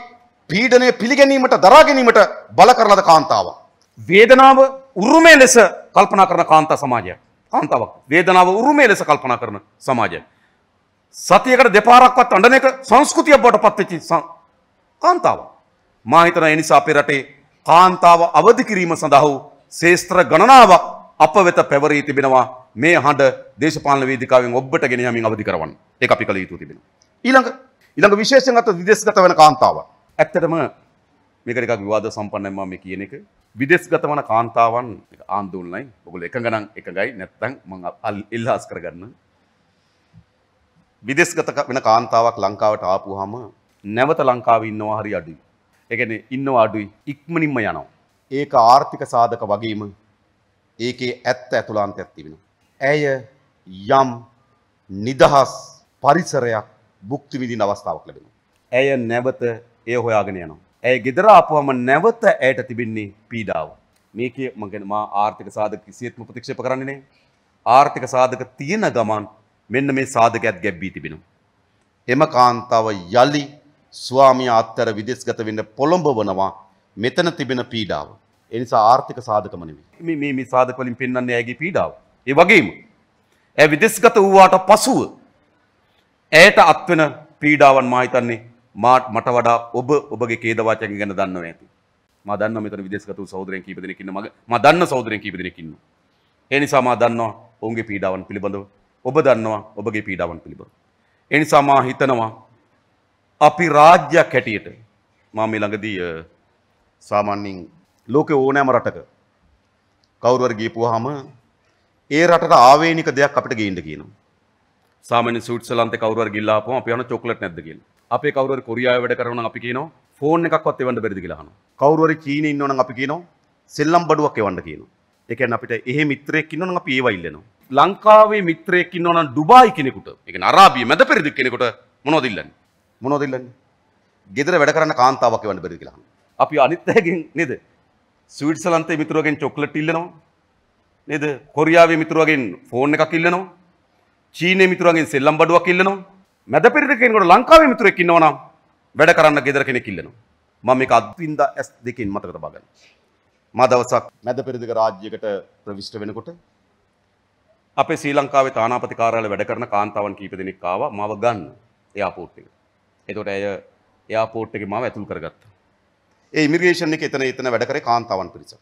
පීඩනය පිළිගැනීමට දරා ගැනීමට බල කරන ලද කාන්තාවක්. වේදනාව උරුමය ලෙස කල්පනා කරන කාන්තා සමාජයක්. කාන්තාවක්. වේදනාව උරුමය ලෙස කල්පනා කරන සමාජයක්. සතියකට දෙපාරක්වත් අඬන එක සංස්කෘතියක් බවට පත් වෙච්ච කාන්තාවක්. මා හිතන ඒ නිසා අපේ රටේ කාන්තාව අවදි කිරීම සඳහා වූ ශේෂ්ත්‍ර ගණනාවක් අප වෙත පැවරී තිබෙනවා. මේ හඬ දේශපාලන වේදිකාවෙන් ඔබට ගෙන යමින් අවදි කරවන්න. ඒක අපි කළ යුතු තිබෙනවා. ඊළඟ විශේෂයෙන් අත විදේශගත වෙන කාන්තාව. ඇත්තටම මේක ටිකක් විවාද සම්පන්නයි මම මේ කියන එක. විදේශගත වන කාන්තාවන් ආందోලනයි. ඔයගොල්ලෝ එකඟ නම් එකඟයි නැත්නම් මම ඉල්ලාස් කරගන්න. විදේශගත වෙන කාන්තාවක් ලංකාවට ආපුවාම නැවත ලංකාවේ ඉන්නවා හරි අඩුයි. ඒ කියන්නේ ඉන්නවා අඩුයි ඉක්මනින්ම යනවා. ඒක ආර්ථික සාධක වගේම ඒකේ ඇත්ත ඇතුළාන්තයක් තිබෙනවා. ඇය යම් නිදහස් පරිසරයක් භුක්ති විඳින අවස්ථාවක් ලැබෙනවා. ඇය නැවත එය හොයාගෙන යනවා. ඇය ගෙදර ආපුවම නැවත ඇයට තිබෙන්නේ පීඩාව. මේකේ මා ආර්ථික සාධක කිසියෙත්ම ප්‍රතික්ෂේප කරන්නේ නැහැ. ආර්ථික සාධක තියෙන ගමන් මෙන්න මේ සාධකයක් ගැබ්බී තිබෙනවා. එම කාන්තාව යලි ස්වාමියා අත්තර විදේශගත වෙන්න පොළඹවනවා මෙතන තිබෙන පීඩාව. ඒ නිසා ආර්ථික සාධකම නෙමෙයි. මේ සාධක වලින් පෙන්වන්නේ ඇගේ පීඩාව. ඒ වගේම ඇය විදේශගත වූාට පසුව ඇයට අත්වෙන පීඩාවන් මා හිතන්නේ මට වඩා ඔබගේ ඛේද වාචකයන් ගැන දන්නව ඇති. මා දන්නවා මෙතන විදේශගත වූ සහෝදරයන් කීප දෙනෙක් ඉන්නවා. මා දන්න සහෝදරයන් කීප දෙනෙක් ඉන්නවා. ඒ නිසා මා දන්නවා ඔවුන්ගේ පීඩාවන් පිළිබඳව. ඔබ දන්නවා ඔබගේ පීඩාවන් පිළිබඳව. ඒ නිසා මා හිතනවා අපි රාජ්‍යයක් හැටියට මම මේ ළඟදී සාමාන්‍යයෙන් ලෝකේ ඕනෑම රටක කවුරු හරි ගියපුවාම ඒ රටට ආවේනික දෙයක් අපිට ගේන්න කියනවා. සාමාන්‍ය ස්විට්සර්ලන්තේ කවුරු හරි ගිහලා ආපුවම අපි අහන චොක්ලට් නැද්ද කියලා. අපේ කවුරු හරි කොරියාවේ වැඩ කරනවා නම් අපි කියනවා ෆෝන් එකක්වත් එවන්න බැරිද කියලා අහනවා. කවුරු හරි චීනයේ ඉන්නවා නම් අපි කියනවා සෙල්ලම් බඩුවක් එවන්න කියනවා. ඒ කියන්නේ අපිට එහෙ මිත්‍රයෙක් ඉන්නවා නම් අපි ඒව ඉල්ලනවා. ලංකාවේ මිත්‍රයෙක් ඉන්නවා නම් ඩුබායි කෙනෙකුට, ඒ කියන්නේ අරාබිය මැද පෙරදිග කෙනෙකුට මොනවද ඉල්ලන්නේ? මොනවද ඉල්ලන්නේ? ගෙදර වැඩ කරන්න කාන්තාවක් එවන්න බැරිද කියලා අහනවා. අපි අනිත් අයගෙන් නේද? ස්විට්සර්ලන්තේ මිතුරුවගෙන් චොක්ලට් ඉල්ලනවා. නේද? කොරියාවේ මිතුරුවගෙන් ෆෝන් එකක් ඉල්ලනවා. චීනයේ මිතුරුවගෙන් සෙල්ලම් බඩුවක් ඉල්ලනවා. මැද පෙරදිග කෙනෙකුට ලංකාවේ මිතුරෙක් ඉන්නවා නම් වැඩ කරන්න ගෙදර කෙනෙක් ඉල්ලනවා. මම මේක අත්විඳ S2 මතක තබා ගන්න. මා දවසක් මැද පෙරදිග රාජ්‍යයකට ප්‍රවිෂ්ඨ වෙනකොට අපේ ශ්‍රී ලංකාවේ තානාපති කාර්යාලය වැඩ කරන කාන්තාවන් කීප දෙනෙක් ආවා මාව ගන්න එයාපෝට් එකට. එතකොට ඇය එයාපෝට් එකේ මාව ඇතුල් කරගත්තා. ඒ ඉමිග්‍රේෂන් එකේ එතන වැඩ කරේ කාන්තාවන් පිරිසක්.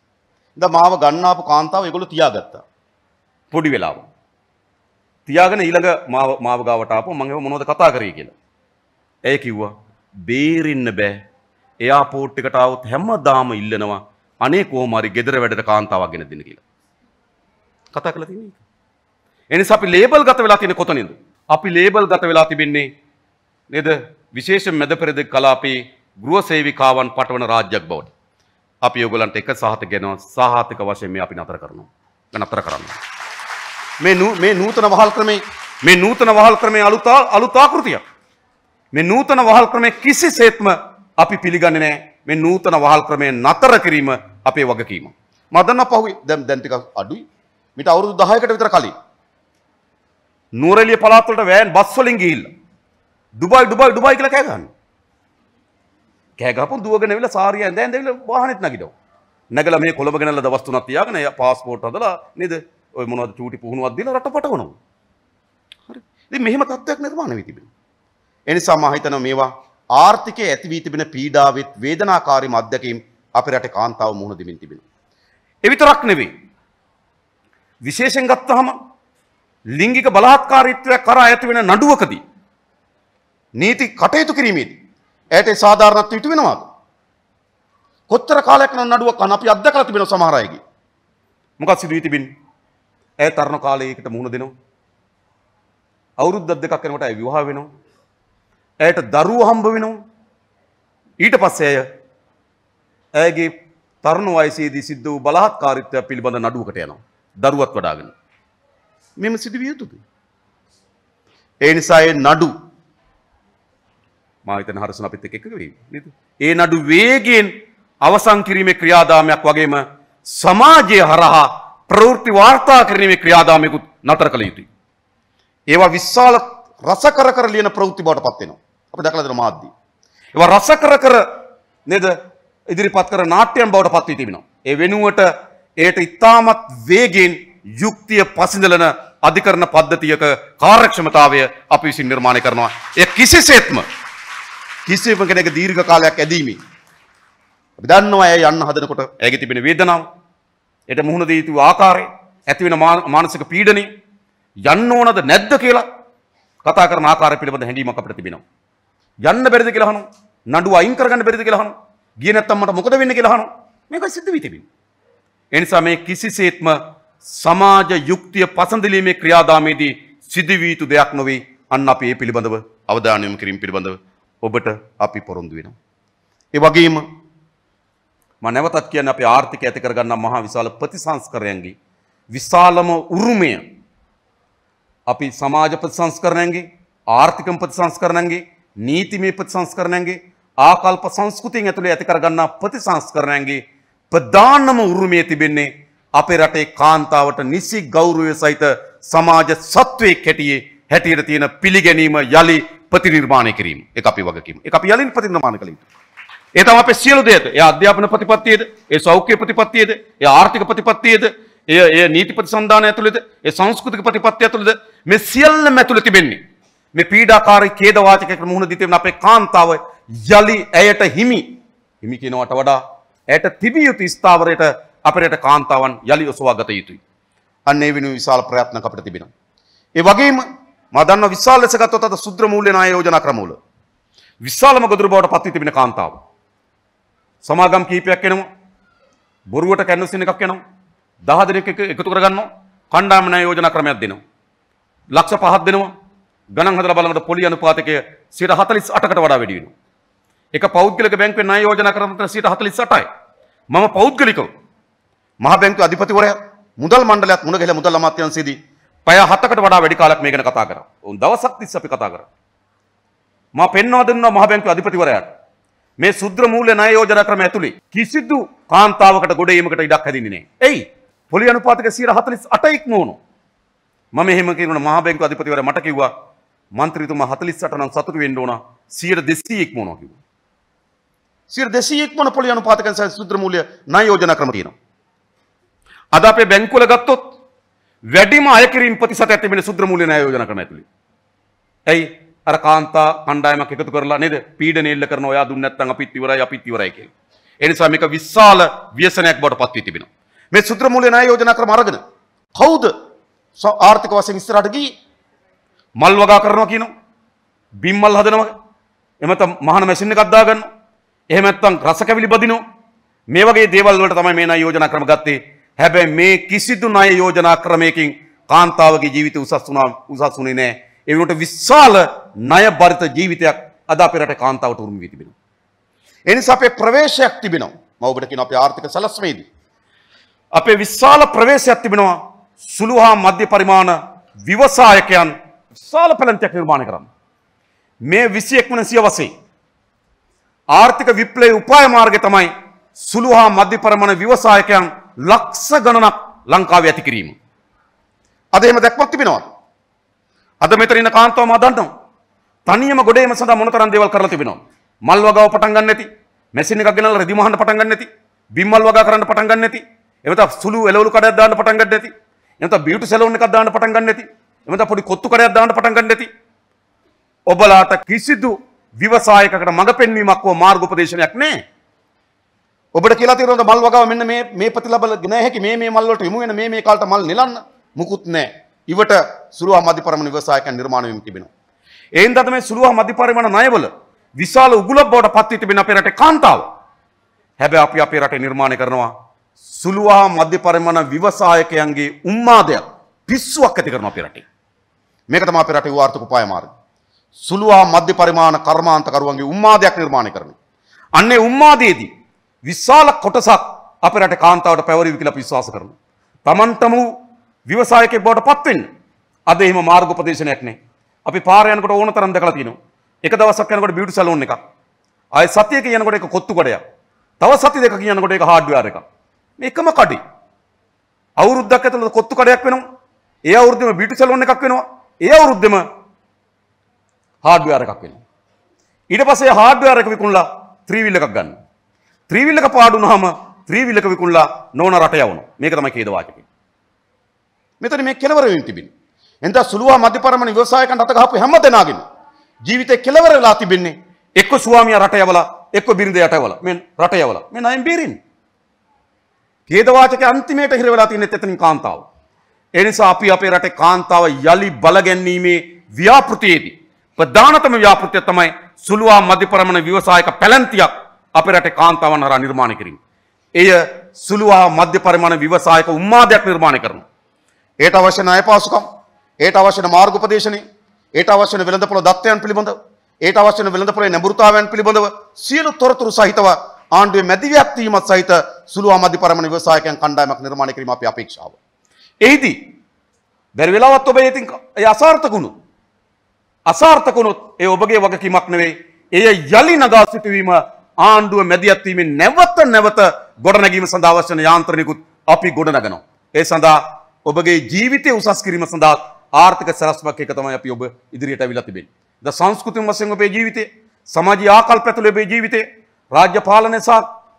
ඉතින් මාව ගන්න ආපු කාන්තාව ඒගොල්ලෝ තියාගත්තා. පොඩි වෙලාවක්. තියාගෙන ඊළඟ මාව ගාවට ආපුවා මම ඒව මොනවද කතා කරේ කියලා. ඇය කිව්වා බේරෙන්න බෑ. එයාපෝට් එකට ආවොත් හැමදාම ඉල්ලනවා අනේ කොහොම හරි ගෙදර වැඩට කාන්තාවක් ගෙන දෙන්න කියලා. කතා කරලා තියෙන්නේ. එනිසා අපි ලේබල් ගත වෙලා තියෙන කොතනින්ද? අපි ලේබල් ගත වෙලා තිබෙන්නේ නේද? විශේෂ මැද පෙරදිග කලාපයේ ගෘහ සේවිකාවන් පටවන රාජ්‍යයක් බවට. අපි ඔයගලන්ට එක සහතික ගෙනවා. සහතික වශයෙන් මේ අපි නතර කරනවා. නතර කරනවා. මේ නූතන වහල් ක්‍රමේ අලුත් ආකෘතියක්. මේ නූතන වහල් ක්‍රමේ කිසිසේත්ම අපි පිළිගන්නේ නැහැ. මේ නූතන වහල් ක්‍රමේ නතර කිරීම අපේ වගකීම. මම දන්නවා පහුවේ දැන් ටිකක් අඩුයි. මිට අවුරුදු 10කට විතර කලින් නුවරඑළිය පළාත් වලට වෑන් බස් වලින් ගිහිල්ලා ඩුබායි කියලා කෑ ගහනවා. කෑ ගහපුන් දුවගෙන ඇවිල්ලා සාරිය ඇඳලා වාහනෙට නගිනවා. නැගලා මේ කොළඹ ගෙනල්ලා දවස් 3ක් තියාගෙන පාස්පෝර්ට් හදලා නේද? ඔය මොනවද චූටි පුහුණුවක් දීලා රට පටවනවා. හරි. ඉතින් මෙහෙම තත්ත්වයක් නිර්මාණය වෙ තිබෙනවා. ඒ නිසා මම හිතනවා මේවා ආර්ථිකයේ ඇති වී තිබෙන පීඩාවෙත් වේදනාකාරීම අත්දැකීම් අපේ රටේ කාන්තාව මුහුණ දෙමින් තිබෙනවා. ඒ විතරක් නෙවෙයි. විශේෂයෙන් ගත්තාම ලිංගික බලහත්කාරීත්වයක් කරා ඇති වෙන නඩුවකදී නීති කටයුතු කිරීමේදී ඇයට සාධාරණත්වය ඉටු වෙනවද? කොච්චර කාලයක් යන නඩුවක් අන අපි අත්දකලා තිබෙනවා සමහර අයගේ. මොකක්ද සිදු වී තිබෙන්නේ? ඇය තරණ කාලයකට මුහුණ දෙනවා. අවුරුද්දක් දෙකක් යනකොට ඇය විවාහ වෙනවා. ඇයට දරුවෝ හම්බ වෙනවා. ඊට පස්සේ ඇයගේ තරුණ වයසේදී සිද්ධ වූ බලහත්කාරීත්වය පිළිබඳ නඩුවකට යනවා. දරුවත් වඩාගෙන. මෙම සිදුවිය යුතුද? ඒ නිසා ඒ නඩු මා හිතන හරසන අපිත් එක්ක එකක වෙයි නේද? ඒ නඩු වේගයෙන් අවසන් කිරීමේ ක්‍රියාදාමයක් වගේම සමාජය හරහා ප්‍රවෘත්ති වාර්තා කිරීමේ ක්‍රියාදාමයකුත් නතර කළ යුතුයි. ඒවා විශාල රසකර කර ලියන ප්‍රවෘත්ති බවට පත් වෙනවා. අපි දැකලා දෙන මාධ්‍ය. ඒවා රසකර කර නේද? ඉදිරිපත් කර නාට්‍යම් බවට පත් වී තිබෙනවා. ඒ වෙනුවට ඒට ඉතාමත් වේගයෙන් යුක්තිය පසිඳලන අධිකරණ පද්ධතියක කාර්යක්ෂමතාවය අපි විසින් නිර්මාණය කරනවා. ඒ කිසිම කෙනෙක් දීර්ඝ කාලයක් ඇදීමේ අපි දන්නවා ඇය යන්න හදනකොට ඇයගේ තිබෙන වේදනාව, ඒට මුහුණ දී යුතු ආකාරය, ඇති වෙන මානසික පීඩනය, යන්න ඕනද නැද්ද කියලා කතා කරන ආකාරය පිළිබඳ හැඟීමක් අපිට තිබෙනවා. යන්න බැරිද කියලා අහනවා. නඩුව අයින් කරගන්න බැරිද කියලා අහනවා. ගියේ නැත්තම් මට මොකද වෙන්නේ කියලා අහනවා. මේකයි සිද්ධ වී තිබෙන්නේ. ඒ නිසා මේ කිසිසේත්ම සමාජ යුක්තිය පසඳලීමේ ක්‍රියාදාමයේදී සිදුවිය යුතු දෙයක් නොවේ. අන්න අපි මේ පිළිබඳව අවධානය යොමු කිරීම පිළිබඳව ඔබට අපි පොරොන්දු වෙනවා. ඒ වගේම මම නැවතත් කියන්නේ අපි ආර්ථිකය ඇති කරගන්න මහා විශාල ප්‍රතිසංස්කරණයන්ගේ විශාලම උරුමය අපි සමාජ ප්‍රතිසංස්කරණයන්ගේ, ආර්ථික ප්‍රතිසංස්කරණයන්ගේ, නීතිමය ප්‍රතිසංස්කරණයන්ගේ, ආකල්ප සංස්කෘතියෙන් ඇතුළේ ඇති කරගන්න ප්‍රතිසංස්කරණයන්ගේ ප්‍රධානම උරුමය තිබෙන්නේ අපේ රටේ කාන්තාවට නිසි ගෞරවය සහිත සමාජ සත්වයක් හැටියට තියෙන පිළිගැනීම යලි ප්‍රතිනිර්මාණය කිරීම. ඒක අපි වගකීම. ඒක අපි යලින් ප්‍රතිනිර්මාණය කළ යුතුයි. ඒ තමයි අපේ සියලු දේද. ඒ අධ්‍යාපන ප්‍රතිපත්තියද, ඒ සෞඛ්‍ය ප්‍රතිපත්තියද, ඒ ආර්ථික ප්‍රතිපත්තියද, ඒ නීති ප්‍රතිසන්ධානය ඇතුළේද, ඒ සංස්කෘතික ප්‍රතිපත්තිය ඇතුළේද මේ සියල්ලම ඇතුළේ තිබෙන්නේ මේ පීඩාකාරී ඛේද වාචකයකට මුහුණ දී තිබෙන අපේ කාන්තාව යලි ඇයට හිමි කියනවට වඩා ඇයට තිබිය යුතු ස්ථාවරයට අපේ රට කාන්තාවන් යලි ඔසවා ගත යුතුයි. අන්න ඒ වෙනුවෙන් විශාල ප්‍රයත්නක් අපිට තිබෙනවා. ඒ වගේම මම දන්නවා විශාල ලෙස ගත්තොත් අද සුද්‍ර මූල්‍ය ණය යෝජනා ක්‍රමවල විශාලම ගොදුරු බවට පත් වී තිබෙන කාන්තාව. සමාගම් කීපයක් එනවා. බොරුවට කැන්වසින් එකක් එනවා. 10 දෙනෙක් එකතු කරගන්නවා. කණ්ඩායම ණය යෝජනා ක්‍රමයක් දෙනවා. ලක්ෂ 5ක් දෙනවා. ගණන් හදලා බලනකොට පොලි අනුපාතකය 48කට වඩා වැඩි වෙනවා. එක පෞද්ගලික බැංකුවේ ණය යෝජනා කරනකොට 48යි. මම පෞද්ගලිකව මහ බැංකුවේ අධිපතිවරයා මුදල් මණ්ඩලයත් මුණ ගැහිලා මුදල් අමාත්‍යාංශයේදී පැය 7කට වඩා වැඩි කාලයක් මේ ගැන කතා කරා. උන් දවසක් තිස්සේ අපි කතා කරා. මම පෙන්වා දුන්නා මහ බැංකුවේ අධිපතිවරයාට මේ සුද්‍ර මූල්‍ය ණය යෝජනා ක්‍රම ඇතුලේ කිසිදු කාන්තාවකට ගොඩ ඒමකට ඉඩක් හැදින්නේ නැහැ. එයි පොලි අනුපාතක 48 ඉක්මවනවා. මම එහෙම කියනවා මහ බැංකුවේ අධිපතිවරයා මට කිව්වා මන්ත්‍රීතුමා 48 නම් සතුටු වෙන්න ඕන 200 ඉක්මවනවා කිව්වා. 200 ඉක්මවන පොලි අනුපාතකයන් සහ සුද්‍ර මූල්‍ය ණය යෝජනා ක්‍රම තියෙනවා. අද අපේ බැංකුවල ගත්තොත් වැඩිම අය කිරීම ප්‍රතිශතයක් තිබෙන සුද්‍ර මූල්‍ය ණය යෝජනා ක්‍රම ඇතුලේ. ඇයි අර කාන්තා කණ්ඩායමක් එකතු කරලා නේද පීඩන එල්ල කරන ඔයා දුන්නේ නැත්නම් අපිත් ඉවරයි කියලා. ඒ නිසා මේක විශාල ව්‍යසනයක් බවට පත් වී තිබෙනවා. මේ සුද්‍ර මූල්‍ය ණය යෝජනා ක්‍රම අරගෙන කවුද ආර්ථික වශයෙන් ඉස්සරහට ගියේ? මල් වගා කරනවා කියනවා. බිම් මල් හදනවා. එහෙම නැත්නම් මහාන මැෂින් එකක් දාගන්නවා. එහෙම නැත්නම් රස කැවිලි බදිනවා. මේ වගේ දේවල් වලට තමයි මේ ණය යෝජනා ක්‍රම ගත්තේ. හැබැයි මේ කිසිදු ණය යෝජනා ක්‍රමයකින් කාන්තාවගේ ජීවිතය උසස් වුණේ නැහැ. ඒ වෙනුවට විශාල ණය බරිත ජීවිතයක් අද අපේ රටේ කාන්තාවට උරුම වී තිබෙනවා. ඒ නිසා අපේ ප්‍රවේශයක් තිබෙනවා. මම ඔබට කියන අපේ ආර්ථික සැලැස්මේදී අපේ විශාල ප්‍රවේශයක් තිබෙනවා. සුළු හා මධ්‍ය පරිමාණ ව්‍යවසායකයන් විශාල පැලැන්තියක් නිර්මාණය කරන්න. මේ 21 වන සියවසේ ආර්ථික විප්ලවයේ උපාය මාර්ගය තමයි සුළු හා මධ්‍ය පරිමාණ ව්‍යවසායකයන් ලක්ෂ ගණනක් ලංකාවේ ඇති කිරීම. අද එහෙම දැක්මක් තිබෙනවා. අද මෙතන ඉන්න කාන්තාවම දන්නවා. තනියම ගොඩේම සඳහා මොනතරම් දේවල් කරලා තිබෙනවද? මල් වගාව පටන් ගන්න නැති, මැෂින් එකක් ගෙනල්ලා රෙදි මහන්න පටන් ගන්න නැති, බිම් මල් වගා කරන්න පටන් ගන්න නැති, එමෙතන සුළු එළවලු කඩයක් දාන්න පටන් ගන්න නැති, එමෙතන බියුටි සැලෝන් එකක් දාන්න පටන් ගන්න නැති, එමෙතන පොඩි කොත්තු කඩයක් දාන්න පටන් ගන්න නැති. ඔබලාට කිසිදු ව්‍යවසායකකට මඟ පෙන්වීමක් හෝ මාර්ගෝපදේශනයක් නැහැ. ඔබට කියලා තියෙනවද මල් වගාව මෙන්න මේ ප්‍රතිලාභ නැහැ හැකි මේ මල් වලට යමු වෙන මේ කාලට මල් නෙලන්න මුකුත් නැහැ. ඉවට සුළු හා මධ්‍ය පරිමාණ ව්‍යවසායකයන් නිර්මාණය වෙමින් තිබෙනවා. එයින් දත මේ සුළු හා මධ්‍ය පරිමාණ ණයවල විශාල උගුලක් බවට පත් වී තිබෙන අපේ රටේ කාන්තාව. හැබැයි අපි අපේ රටේ නිර්මාණය කරනවා සුළු හා මධ්‍ය පරිමාණ ව්‍යවසායකයන්ගේ උන්මාදයක් පිස්සුවක් ඇති කරනවා අපේ රටේ. මේක තමයි අපේ රටේ ආර්ථික උපාය මාර්ගය. සුළු හා මධ්‍ය පරිමාණ කර්මාන්තකරුවන්ගේ උන්මාදයක් නිර්මාණය කරනවා. අන්නේ උන්මාදයේදී විශාල කොටසක් අපේ රටේ කාන්තාවට පැවරීවි කියලා අපි විශ්වාස කරනවා. Tamanටම ව්‍යවසායකයෙක් බවට පත් වෙන්න. අද එහෙම මාර්ගෝපදේශනයක් නැහැ. අපි පාර යනකොට ඕන තරම් දැකලා තියෙනවා. එක දවසක් යනකොට බියුටි සැලෝන් එකක්. ආයෙ සතියක යනකොට ඒක කොත්තු කඩයක්. තව සති දෙකක යනකොට ඒක හાર્ඩ්වෙයාර් එකක්. මේකම කඩේ. අවුරුද්දක් ඇතුළත කොත්තු කඩයක් වෙනවා. ඒ අවුරුද්දෙම බියුටි සැලෝන් එකක් වෙනවා. ඒ අවුරුද්දෙම හાર્ඩ්වෙයාර් එකක් වෙනවා. ඊට පස්සේ හાર્ඩ්වෙයාර් එක විකුණලා ත්‍රිවිල් එකක් ගන්නවා. ත්‍රිවිල් එක පාඩු වුණාම ත්‍රිවිල් එක විකුණලා නෝන රට යවනවා. මේක තමයි ඛේද වාචකය. මෙතන මේ කෙලවර වෙමින් තිබෙන්නේ. එඳා සුළුවා මධ්‍ය පරිමාණ ව්‍යවසායකයන්ට අත ගහපු හැම දෙනාගේම ජීවිතේ කෙලවර වෙලා තිබෙන්නේ එක්ක ස්වාමියා රට යවලා එක්ක බිරිඳ යට යවලා මේ රට යවලා මේ ණයෙන් බේරින්නේ. ඛේද වාචකයේ අන්තිමේට හිර වෙලා තින්නේ එතනින් කාන්තාව. ඒ නිසා අපි අපේ රටේ කාන්තාව යලි බලගැන්වීමේ ව්‍යාපෘතියේදී ප්‍රධානතම ව්‍යාපෘතිය තමයි සුළුවා මධ්‍ය පරිමාණ ව්‍යවසායක පැලැන්තියක් අපේ රටේ කාන්තාවන් හරහා නිර්මාණය කිරීම. එය සුළුවා මධ්‍ය පරිමාණ ව්‍යවසායක උන්මාදයක් නිර්මාණය කරනවා. ඒට අවශ්‍ය ණය පාසුකම්, ඒට අවශ්‍ය මාර්ගෝපදේශනය, ඒට අවශ්‍ය වෙළඳපොළ දත්තයන් පිළිබඳව, ඒට අවශ්‍ය වෙළඳපොළේ නැඹුරුතාවයන් පිළිබඳව සියලු තොරතුරු සහිතව ආණ්ඩුවේ මැදිවියක් වීමත් සහිත සුළුවා මධ්‍ය පරිමාණ ව්‍යවසායකයන් කණ්ඩායමක් නිර්මාණය කිරීම අපේ අපේක්ෂාව. එහිදී බැරි වෙලාවත් ඔබ ඉතින් අසාර්ථක වුණොත් ඒ ඔබගේ වගකීමක් නෙවෙයි. එය යලි නගා සිටුවීම ආණ්ඩුව මැදිහත් වීමෙන් නැවත ගොඩනැගීම සඳහා අවශ්‍ය යාන්ත්‍රණිකුත් අපි ගොඩනගනවා. ඒ සඳහා ඔබගේ ජීවිතය උසස් කිරීම සඳහා ආර්ථික සැලැස්මක් එක තමයි අපි ඔබ ඉදිරියට අවිලා තිබෙන්නේ. ද සංස්කෘතික වශයෙන් ඔබේ ජීවිතය, සමාජීය ආකල්ප ඇතුළේ ඔබේ ජීවිතය, රාජ්‍ය පාලනය සහ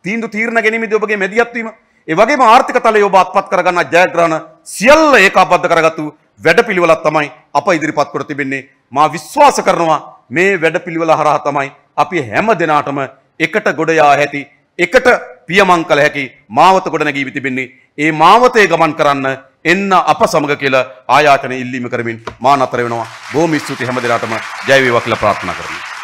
තීන්දුව ගැනීමේදී ඔබගේ මැදිහත් වීම, ඒ වගේම ආර්ථික තලයේ ඔබ අත්පත් කරගන්න ජයග්‍රහණ සියල්ල ඒකාබද්ධ කරගත්තු වැඩපිළිවෙලක් තමයි අප ඉදිරිපත් කර තිබෙන්නේ. මා විශ්වාස කරනවා මේ වැඩපිළිවෙල හරහා තමයි අපි හැම දිනාටම එකට ගොඩ යා හැකි, එකට පියමන් කළ හැකි මාවත ගොඩ නැගී තිබෙන්නේ. ඒ මාවතේ ගමන් කරන්න එන්න අප සමග කියලා ආයාචන ඉල්ලීම කරමින් මා නතර වෙනවා. බොහොම ස්තුතියි හැම දිනාටම ජය වේවා කියලා ප්‍රාර්ථනා කරමි.